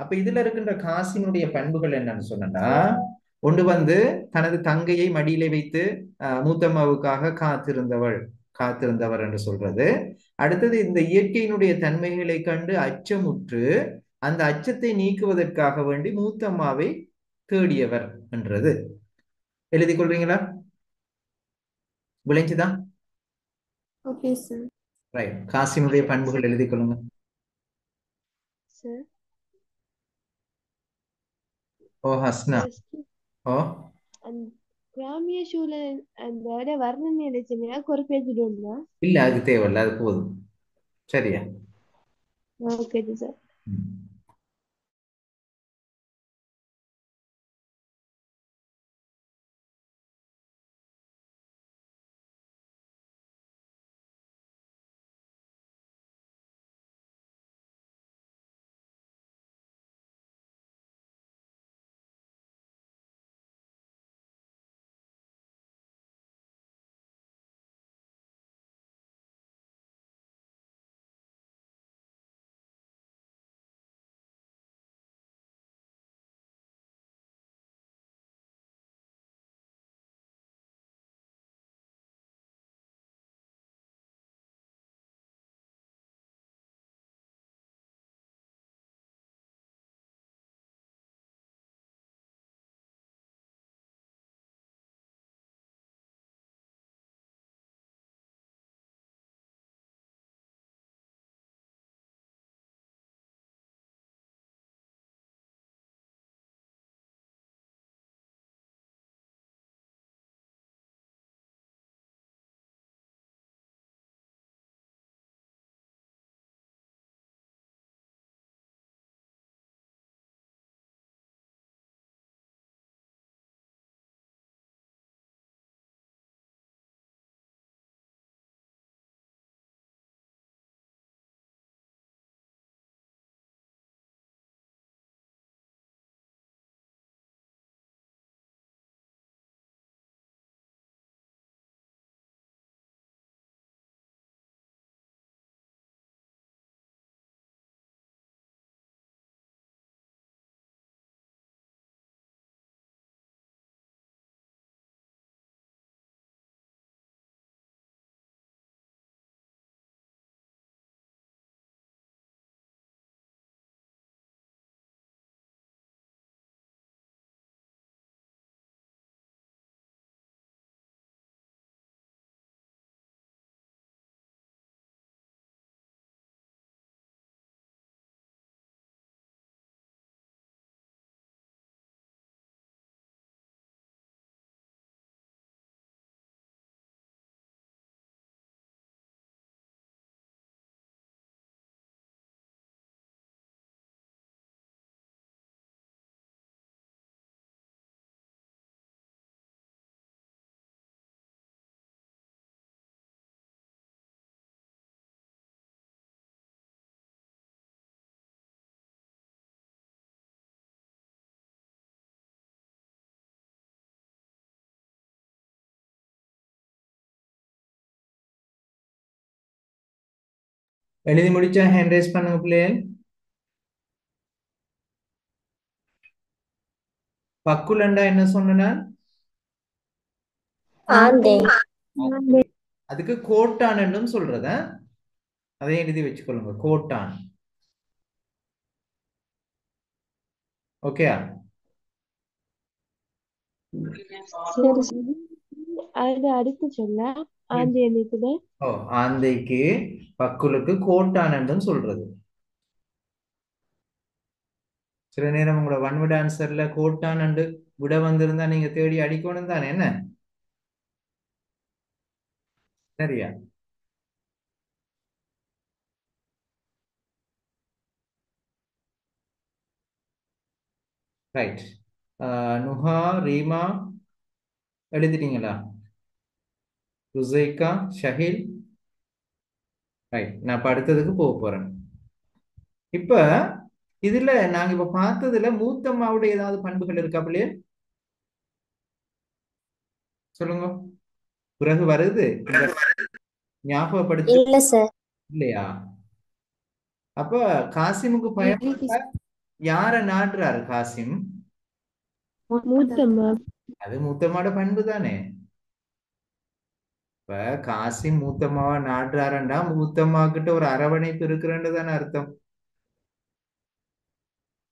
அப்ப இதுல இருக்கின்ற காசினுடைய பண்புகள் என்னன்னு சொன்னா, ஒன்று வந்து தனது தங்கையை மடியிலே வைத்து மூத்தம்மாவுக்காக காத்திருந்தவர் என்று சொல்றது. அடுத்தது இந்த இயற்கையினுடைய தன்மைகளை கண்டு அச்சமுற்று அந்த அச்சத்தை நீக்குவதற்காக வேண்டி மூத்தம்மாவை தேடியவர் என்றது. எழுதி கொள்றீங்களா? விளைஞ்சுதான்? Okay sir. ரைட். காசினுடைய பண்புகள் எழுதி கொள்ளுங்க. சார் ஓ ஹஸ்னா. ஓ அந்த கிராமிய சூழல் அந்த வர்ணனை நினைச்சீங்கன்னா ஒரு பேஜ் உண்டா? இல்ல, அது தேவையில்ல, அது போதும். சரியா? Okay sir. ம். எழுதி முடிச்சா ஹேண்ட் ரைஸ் பண்ணுங்க பிள்ளைகள். பக்குலண்டா என்ன சொன்னா? ஆந்தை. அதுக்கு கோட்டான் என்றும் சொல்றத அதை எழுதி வச்சுக்கொள்ளுங்க. கோட்டான். ஓகே. சரி அது அடுத்து சொல்ல ஆந்தி எழுத்துது. ஓ, ஆந்தைக்கு பக்குலுக்கு கோட்டான் என்றும் சொல்றது. சில நேரம் உங்களோட ஒன் ஆன்சர்ல கோட்டான் என்று விட வந்திருந்தா நீங்க தேடி அடிக்கணும் தானே என்ன? சரியா? ரைட். நுஹா, ரீமா எழுதிட்டீங்களா? ருசைக்கா, ஷஹீல். ரைட். நான் இப்ப அடுத்ததுக்கு போக போறேன். இப்ப இதுல நாங்க இப்ப பார்த்ததுல மூத்தம்மாவுடைய ஏதாவது பண்புகள் இருக்கா பிள்ளைய? சொல்லுங்க. பிறகு வருது ஞாபகப்படுத்து. இல்ல சார். இல்லையா? அப்ப காசிமுக்கு பயப்பட்டா யார நாடுறாரு காசிம்? மூத்தம்மா. அது மூத்தம்மாவோட பண்பு தானே. இப்ப காசிம் மூத்தம்மாவா நாடுறாருண்டா மூத்தம்மா கிட்ட ஒரு அரவணைப்பு இருக்கிறன்னு தானே அர்த்தம்.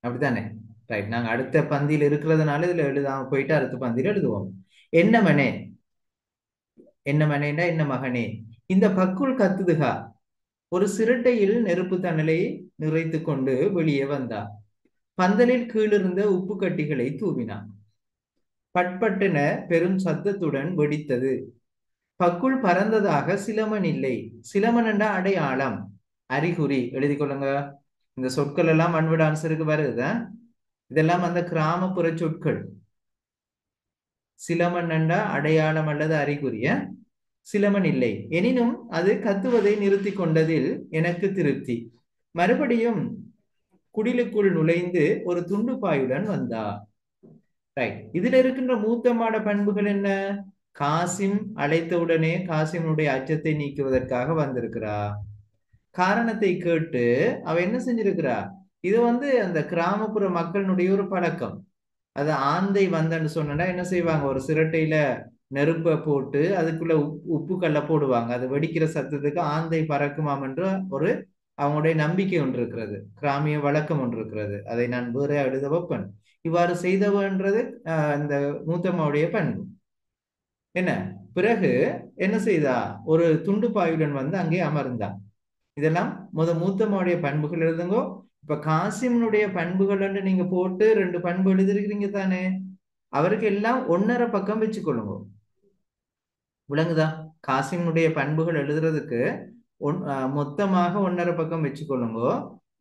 அப்படித்தானே? ரைட். நாங்க அடுத்த பந்தியில் இருக்கிறதுனால இதுல எழுதாம போயிட்டு அடுத்த பந்தியில் எழுதுவோம். என்ன மனே, என்ன மனேண்டா என்ன மகனே, இந்த பக்குள் கத்துதுகா ஒரு சிரட்டையில் நெருப்பு தணலை நிறைத்து கொண்டு வெளியே வந்தா. பந்தலில் கீழிருந்த உப்பு கட்டிகளை தூவினான். பட்பட்டென பெரும் சத்தத்துடன் வெடித்தது. பக்குள் பறந்ததாக சிலமன் இல்லை. சிலமன் என்ற அடையாளம், அறிகுறி எழுதி கொள்ளுங்க. இந்த சொற்கள் எல்லாம் ஒன் ஆன்சருக்கு வருது. இதெல்லாம் அந்த கிராமப்புற சொற்கள். சிலமன் என்ற அடையாளம் அல்லது அறிகுறிய. சிலமன் இல்லை எனினும் அது கத்துவதை நிறுத்தி கொண்டதில் எனக்கு திருப்தி. மறுபடியும் குடிலுக்குள் நுழைந்து ஒரு துண்டுப்பாயுடன் வந்தா. ரைட். இதுல இருக்கின்ற மூத்தம்மாட பண்புகள் என்ன? காசிம் அழைத்தவுடனே காசிமுடைய அச்சத்தை நீக்குவதற்காக வந்திருக்கிறா. காரணத்தை கேட்டு அவ என்ன செஞ்சிருக்கிறா? இது அந்த கிராமப்புற மக்களினுடைய ஒரு பழக்கம். அது ஆந்தை வந்தன்னு சொன்னா என்ன செய்வாங்க? ஒரு சிரட்டையில நெருப்பை போட்டு அதுக்குள்ள உப்பு கல்ல போடுவாங்க. அது வெடிக்கிற சத்தத்துக்கு ஆந்தை பறக்குமாம் என்ற ஒரு அவங்களுடைய நம்பிக்கை ஒன்று இருக்கிறது. கிராமிய வழக்கம் ஒன்று இருக்கிறது. அதை நான் வேற எழுத வைப்பேன். இவ்வாறு செய்தவன்றது இந்த மூத்தம்மாவுடைய பண்பு. என்ன பிறகு என்ன செய்தா? ஒரு துண்டு பாயுடன் அங்கே அமர்ந்தா. இதெல்லாம் மூத்தம்மாவுடைய பண்புகள் எழுதுங்கோ. இப்ப காசிமனுடைய பண்புகள் நீங்க போட்டு 2 பண்பு எழுதிருக்கிறீங்க தானே. அவருக்கு எல்லாம் 1.5 பக்கம் வச்சுக்கொள்ளுங்க. விளங்குதா? காசிமனுடைய பண்புகள் எழுதுறதுக்கு மொத்தமாக 1.5 பக்கம் வச்சுக்கொள்ளுங்க.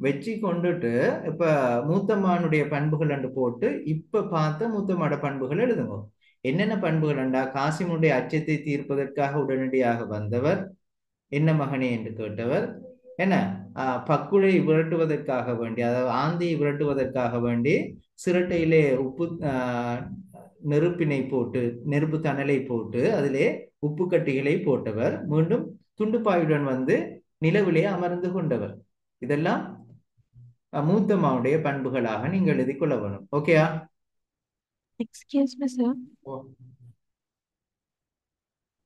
வச்சு கொண்டுட்டு இப்ப மூத்தம்மானுடைய பண்புகள் என்று போட்டு இப்ப பார்த்த மூத்தம்மாட பண்புகள் எழுதுங்க. என்னென்ன பண்புகள் என்றா? காசிமனுடைய அச்சத்தை தீர்ப்பதற்காக உடனடியாக வந்தவர். என்ன மகனே என்று கேட்டவர். என்ன பக்குளை விரட்டுவதற்காக வேண்டி, அதாவது ஆந்தையை விரட்டுவதற்காக வேண்டி சிரட்டையிலே உப்பு நெருப்பினை போட்டு, நெருப்பு தணலை போட்டு அதிலே உப்பு கட்டிகளை போட்டவர். மீண்டும் துண்டுப்பாயுடன் நிலவிலே அமர்ந்து கொண்டவர். இதெல்லாம் மூத்தம்மாவுடைய பண்புகளாக நீங்க எழுதி கொள்ள வேணும். ஓகேயா? Excuse me, sir.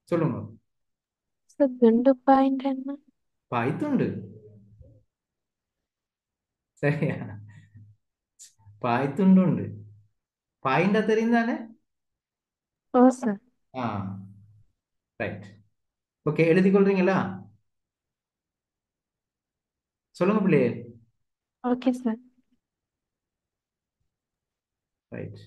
சொல்லுங்க. Sir, துண்டு பாயிண்ட் என்ன? பாய்த்துண்டு. சரியா? பாய்த்துண்டு உண்டு. பாயிண்டா தெரிந்தானே? ஓ சார். ரைட். ஓகே, எழுதி கொள்றீங்களா? சொல்லுங்க பிள்ளையே. Okay sir. ரைட்.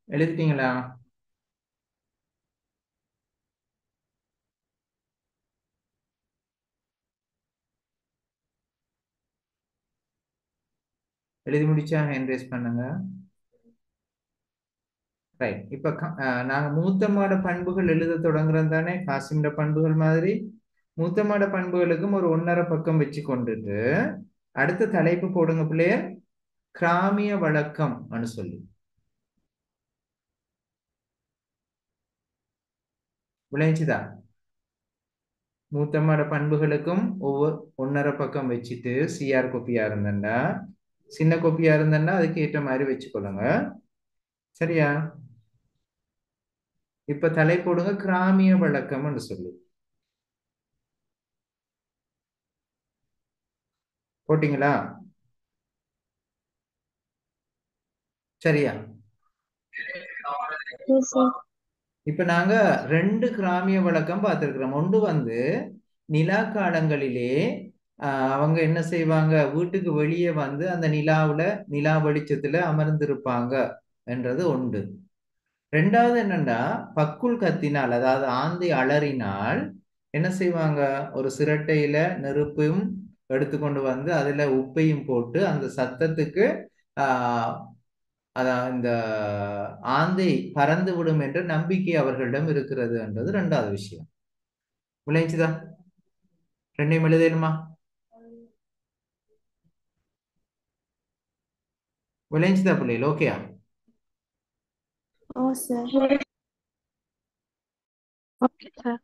எழுதிட்டீங்களா? எழுதி முடிச்சா ஹேண்ட் ரைஸ் பண்ணுங்க. ரைட். இப்ப நாங்க மூத்தமாட பண்புகள் எழுத தொடங்குறோம் தானே, காசிம்ட பண்புகள் மாதிரி. மூத்தமாட பண்புகளுக்கும் ஒரு 1.5 பக்கம் வச்சு கொண்டுட்டு அடுத்த தலைப்பு போடுங்க பிள்ளையர். கிராமிய வழக்கம் சொல்லி விளைஞ்சுதா? மூத்தமாட பண்புகளுக்கும் ஒவ்வொரு 1.5 பக்கம் வச்சுட்டு சிஆர் கோப்பியா இருந்தேன்னா, சின்ன கோப்பியா இருந்தேன்னா அதுக்கு ஏற்ற மாதிரி வச்சுக்கொள்ளுங்க. சரியா? இப்ப தலை போடுங்க கிராமிய வழக்கம்னு சொல்லி. போட்டீங்களா? சரியா? Yes, sir. இப்ப நாங்க 2 கிராமிய வழக்கம் பார்த்திருக்கிறோம். ஒன்று வந்து நிலா காலங்களிலே அவங்க என்ன செய்வாங்க, வீட்டுக்கு வெளியே வந்து அந்த நிலா வெளிச்சத்துல அமர்ந்திருப்பாங்க என்றது உண்டு. ரெண்டாவது என்னன்னா, பக்குள் கத்தினால், அதாவது ஆந்தை அலறினால் என்ன செய்வாங்க, ஒரு சிரட்டையில நெருப்பையும் எடுத்துக்கொண்டு வந்து அதுல உப்பையும் போட்டு அந்த சத்தத்துக்கு ஆஹ் அதான் இந்த ஆந்தை பறந்து விடும் என்ற நம்பிக்கை அவர்களிடம் இருக்கிறது என்றது ரெண்டாவது விஷயம். விளைஞ்சுதா? ரெண்டையும் எழுதணுமா? விளைஞ்சுதா பிள்ளைகள்? ஓகேயா? Oh, sir. Okay, sir.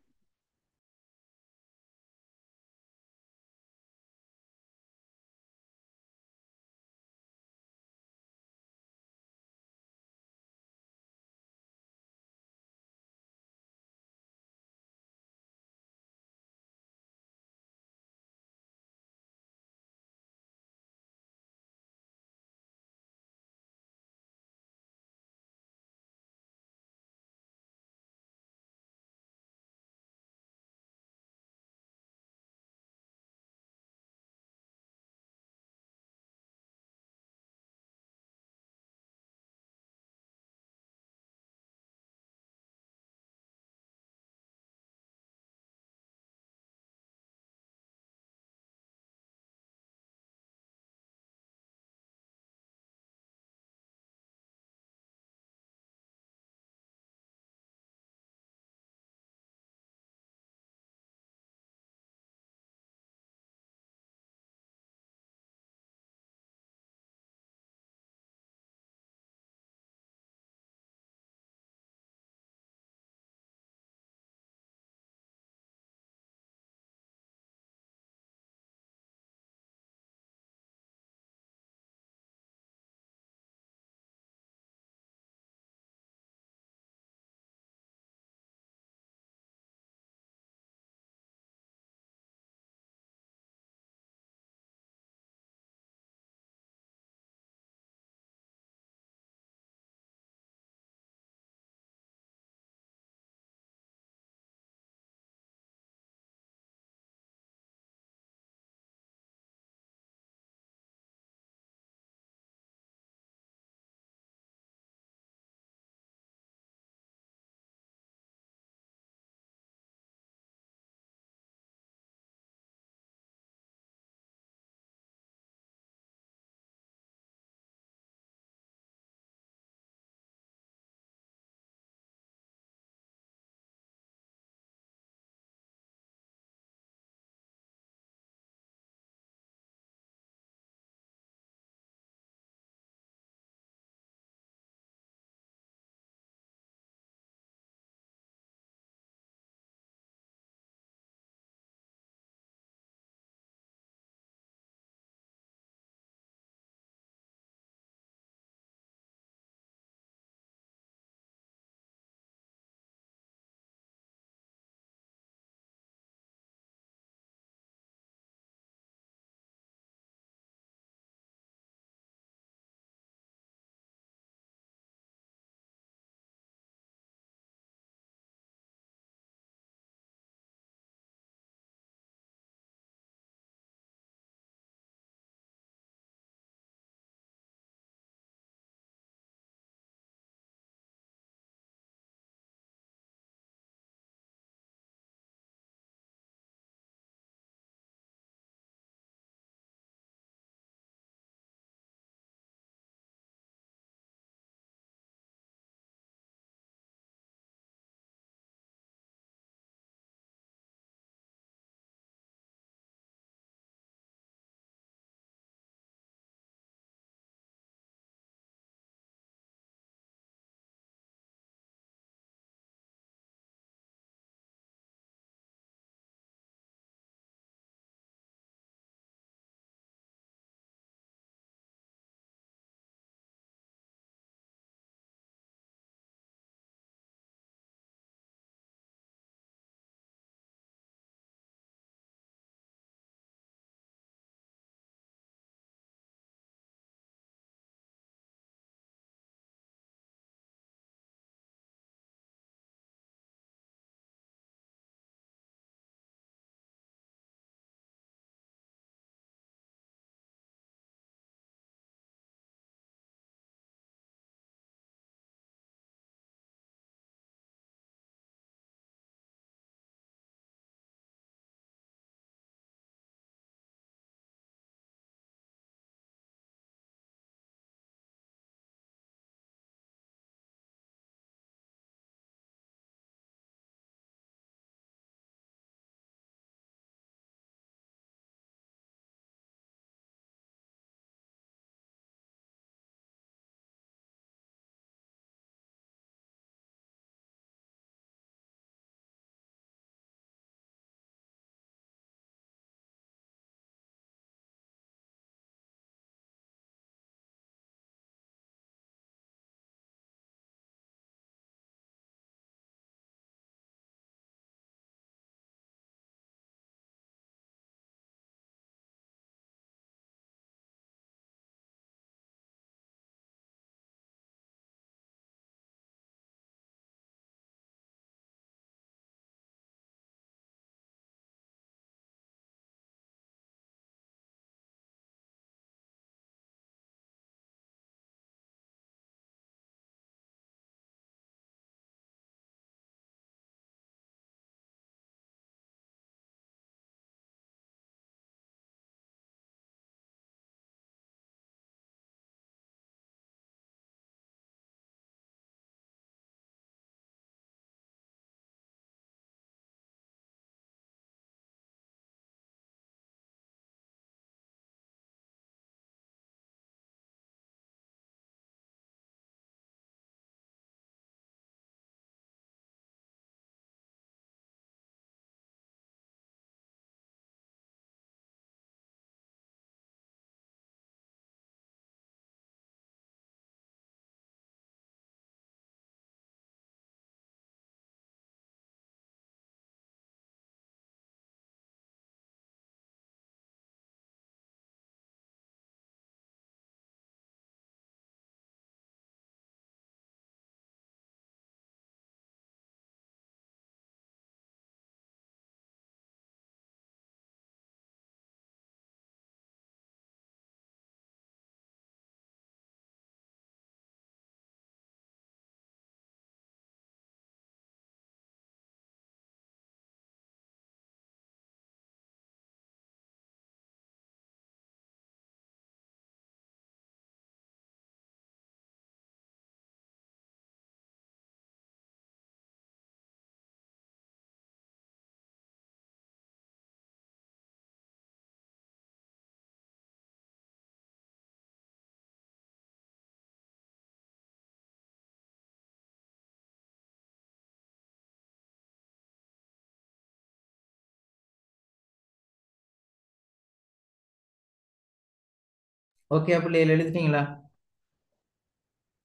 Okay பிள்ளைகள் எழுதிட்டீங்களா?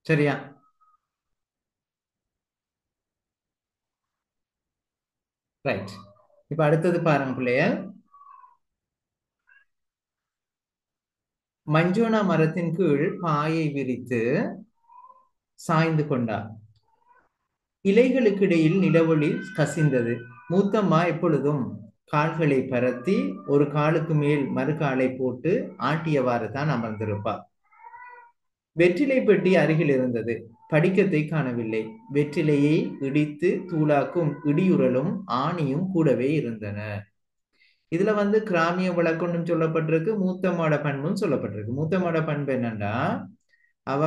சரியா? ரைட். இப்ப அடுத்தது பாருங்க பிள்ளைகள். மஞ்சோனா மரத்தின் கீழ் பாயை விரித்து சாய்ந்து கொண்டார். இலைகளுக்கு இடையில் நிலவொளி கசிந்தது. மூத்தம்மா எப்பொழுதும் கால்களை பரத்தி ஒரு காலுக்கு மேல் மறு காலை போட்டு ஆட்டியவாறு தான் அமர்ந்திருப்பார். வெற்றிலை பெட்டி அருகில் இருந்தது. படிக்கத்தை காணவில்லை. வெற்றிலையை இடித்து தூளாக்கும் இடியுரலும் ஆணியும் கூடவே இருந்தன. இதுல வந்து கிராமிய வழக்கொன்னும் சொல்லப்பட்டிருக்கு, மூத்தம்மாட பண்பும் சொல்லப்பட்டிருக்கு. மூத்தம்மாட பண்பு என்னன்னா, அவ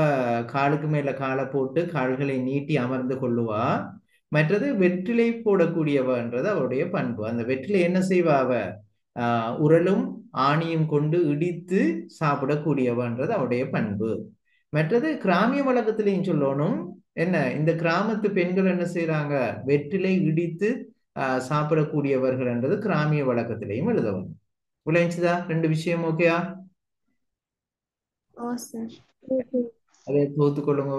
காலுக்கு மேல காலை போட்டு கால்களை நீட்டி அமர்ந்து கொள்ளுவா. மற்றது வெற்றிலை போடக்கூடியவன்றது அவருடைய பண்பு. அந்த வெற்றிலை என்ன செய்வா அவ? உரலும் ஆணியும் கொண்டு இடித்து சாப்பிடக்கூடியவன்றது அவருடைய பண்பு. மற்றது கிராமிய வழக்கத்திலையும் சொல்லணும். என்ன, இந்த கிராமத்து பெண்கள் என்ன செய்யறாங்க? வெற்றிலை இடித்து சாப்பிடக்கூடியவர்கள் என்றது கிராமிய வழக்கத்திலையும் எழுதவும். விளைஞ்சுதா? ரெண்டு விஷயம் ஓகேயா? ஓ சார். அதை தோத்துக்கொள்ளுங்க.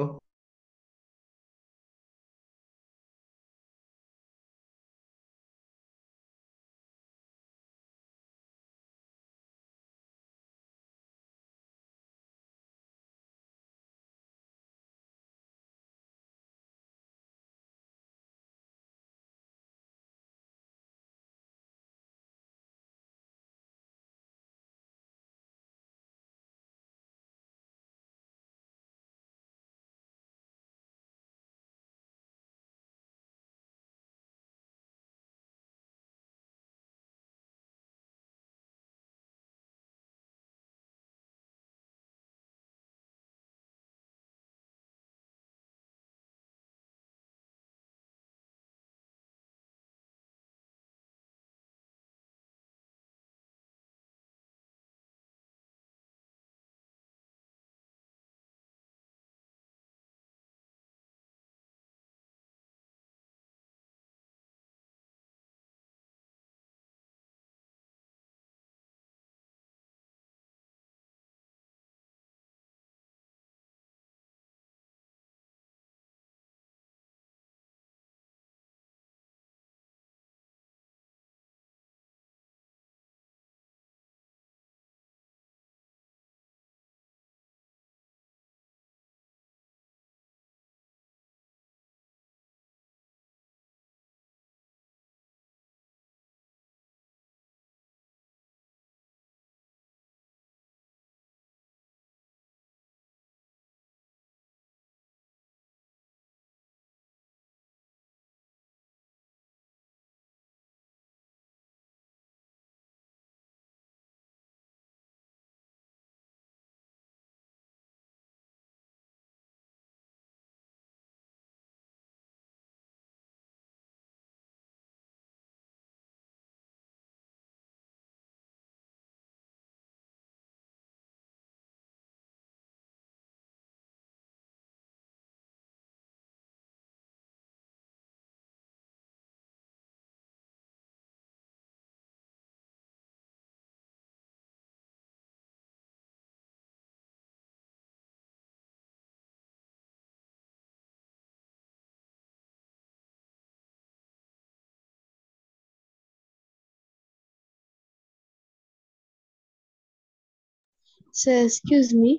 Sir, excuse me.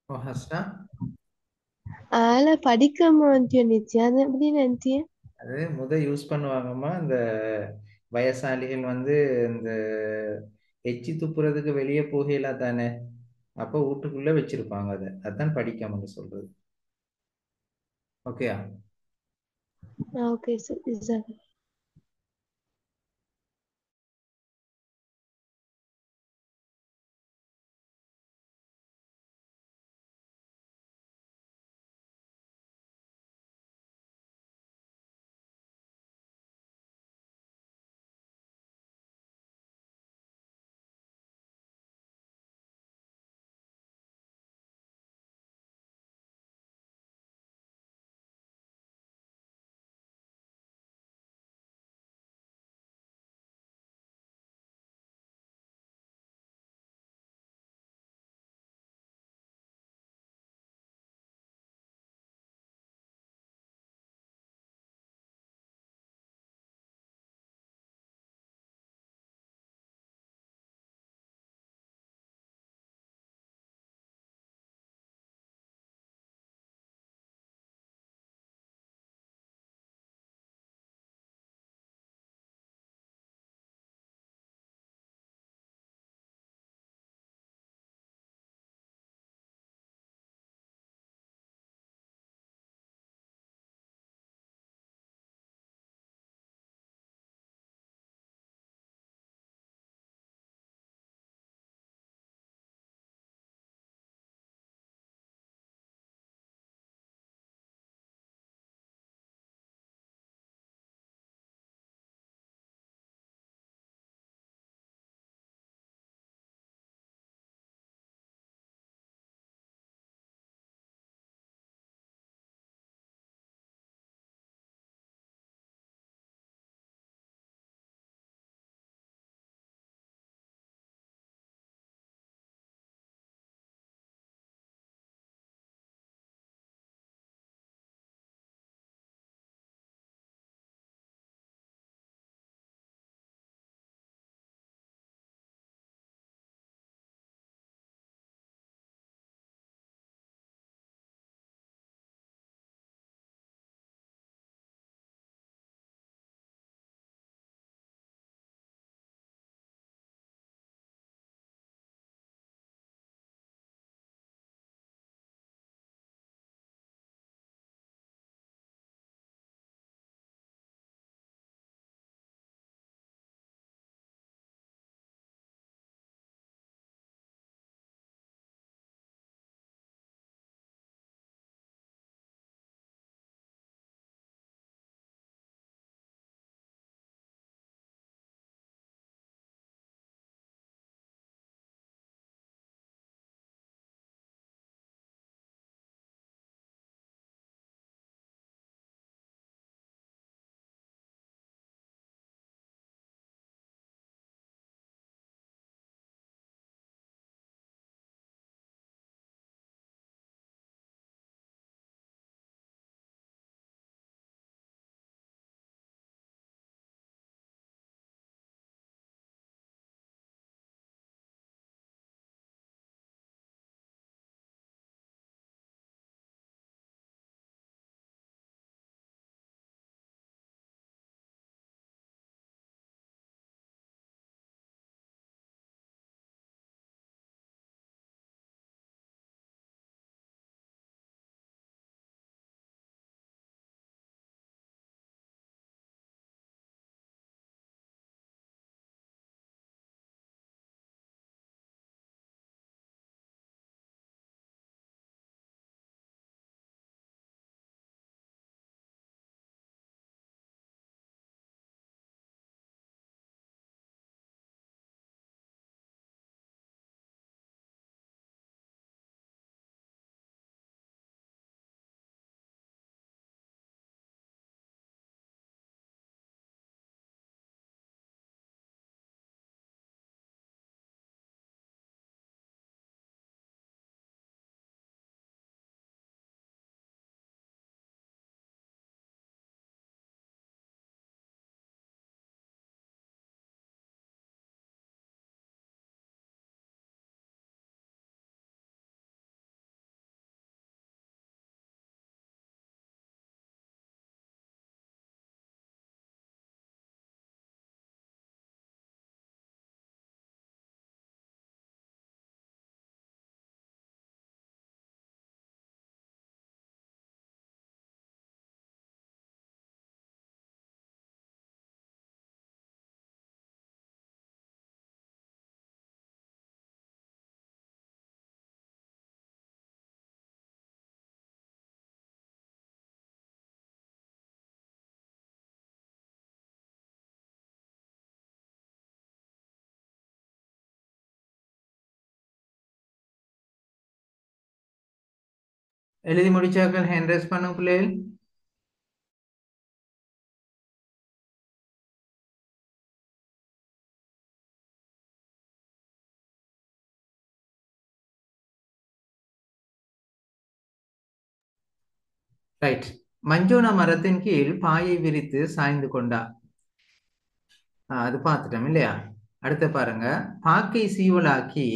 ஹஸ்னா, படிக்காம வந்துச்சு அது எப்படி நினைச்சிய? அது யூஸ் பண்ணுவாங்கம்மா. இந்த வயசாளிகள் வந்து இந்த எச்சி துப்புறதுக்கு வெளியே போகையில தானே, அப்போ வீட்டுக்குள்ள வச்சிருப்பாங்க. அதான் படிக்காமன்னு சொல்றது. ஓகேயா? Okay sir. எழுதி முடிச்சாக்கள் ஹேண்ட் ரைஸ் பண்ணுங்க பிள்ளைகள். ரைட். மஞ்சோனா மரத்தின் கீழ் பாயை விரித்து சாய்ந்து கொண்டா. அது பார்த்துட்டோம் இல்லையா? அடுத்து பாருங்க. பாக்கை சீவலாக்கி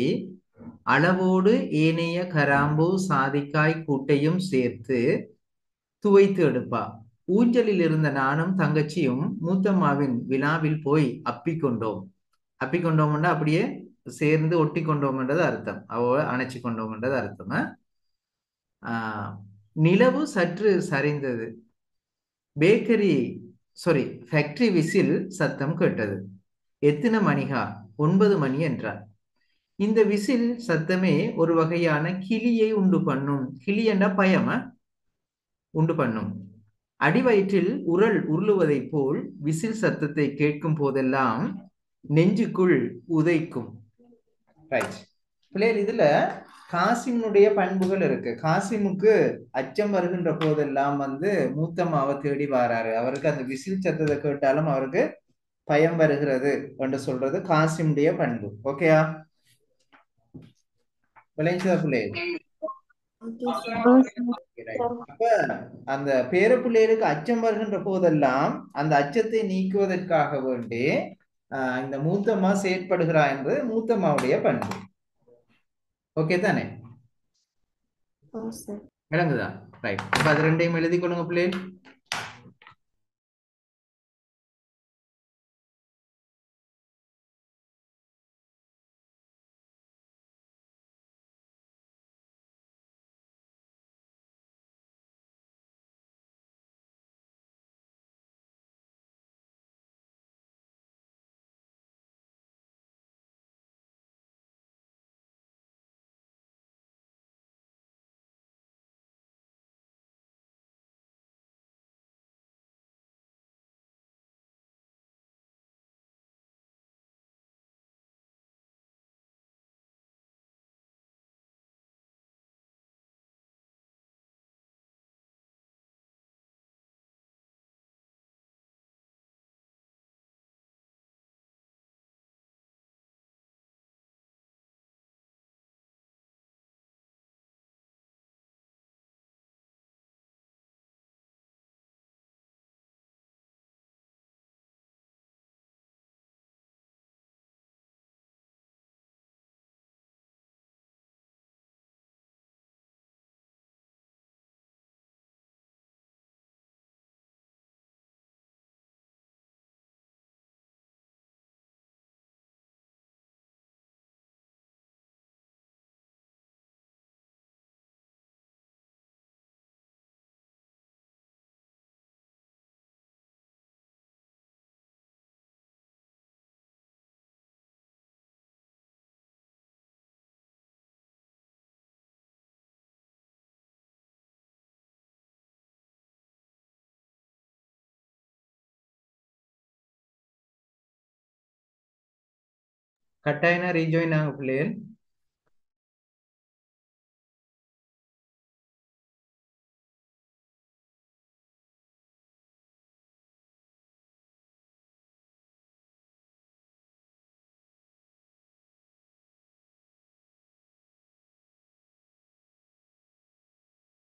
அளவோடு ஏனைய கராம்பு சாதிக்காய் கூட்டையும் சேர்த்து துவைத்து எடுப்பா. ஊஞ்சலில் இருந்த நானும் தங்கச்சியும் மூத்தம்மாவின் விழாவில் போய் அப்பிக்கொண்டோம். அப்பிக்கொண்டோம்னா அப்படியே சேர்ந்து ஒட்டி கொண்டோம்ன்றது அர்த்தம். அவ அணைச்சி கொண்டோம்ன்றது அர்த்தம். நிலவு சற்று சரிந்தது. ஃபேக்டரி விசில் சத்தம் கேட்டது. எத்தனை மணிகா? 9 மணி என்றார். இந்த விசில் சத்தமே ஒரு வகையான கிளியை உண்டு பண்ணும். கிளி என்ற பயமா உண்டு பண்ணும். அடிவயிற்றில் உருளுவதை போல் விசில் சத்தத்தை கேட்கும் போதெல்லாம் நெஞ்சுக்குள் உதைக்கும். ரைட் பிள்ளைகள், இதுல காசிமுடைய பண்புகள் இருக்கு. காசிமுக்கு அச்சம் வருகின்ற போதெல்லாம் மூத்தம்மாவை தேடி வராரு. அவருக்கு அந்த விசில் சத்தத்தை கேட்டாலும் அவருக்கு பயம் வருகிறது என்று சொல்றது காசிமுடைய பண்பு. ஓகேயா? விளைஞ்சதா பிள்ளைகள்? அப்ப அந்த பேர பிள்ளைகளுக்கு அச்சம் வருகின்ற போதெல்லாம் அந்த அச்சத்தை நீக்குவதற்காக வேண்டி இந்த மூத்தம்மா செயற்படுகிறா என்பது மூத்தம்மாவுடைய பண்பு. ஓகே தானே? விளங்குதா? ரைட். அப்ப அது ரெண்டையும் எழுதி கொள்ளுங்க பிள்ளைகள். கட்டாயினா ரீஜாயின் ஆகும் பிள்ளைகள்.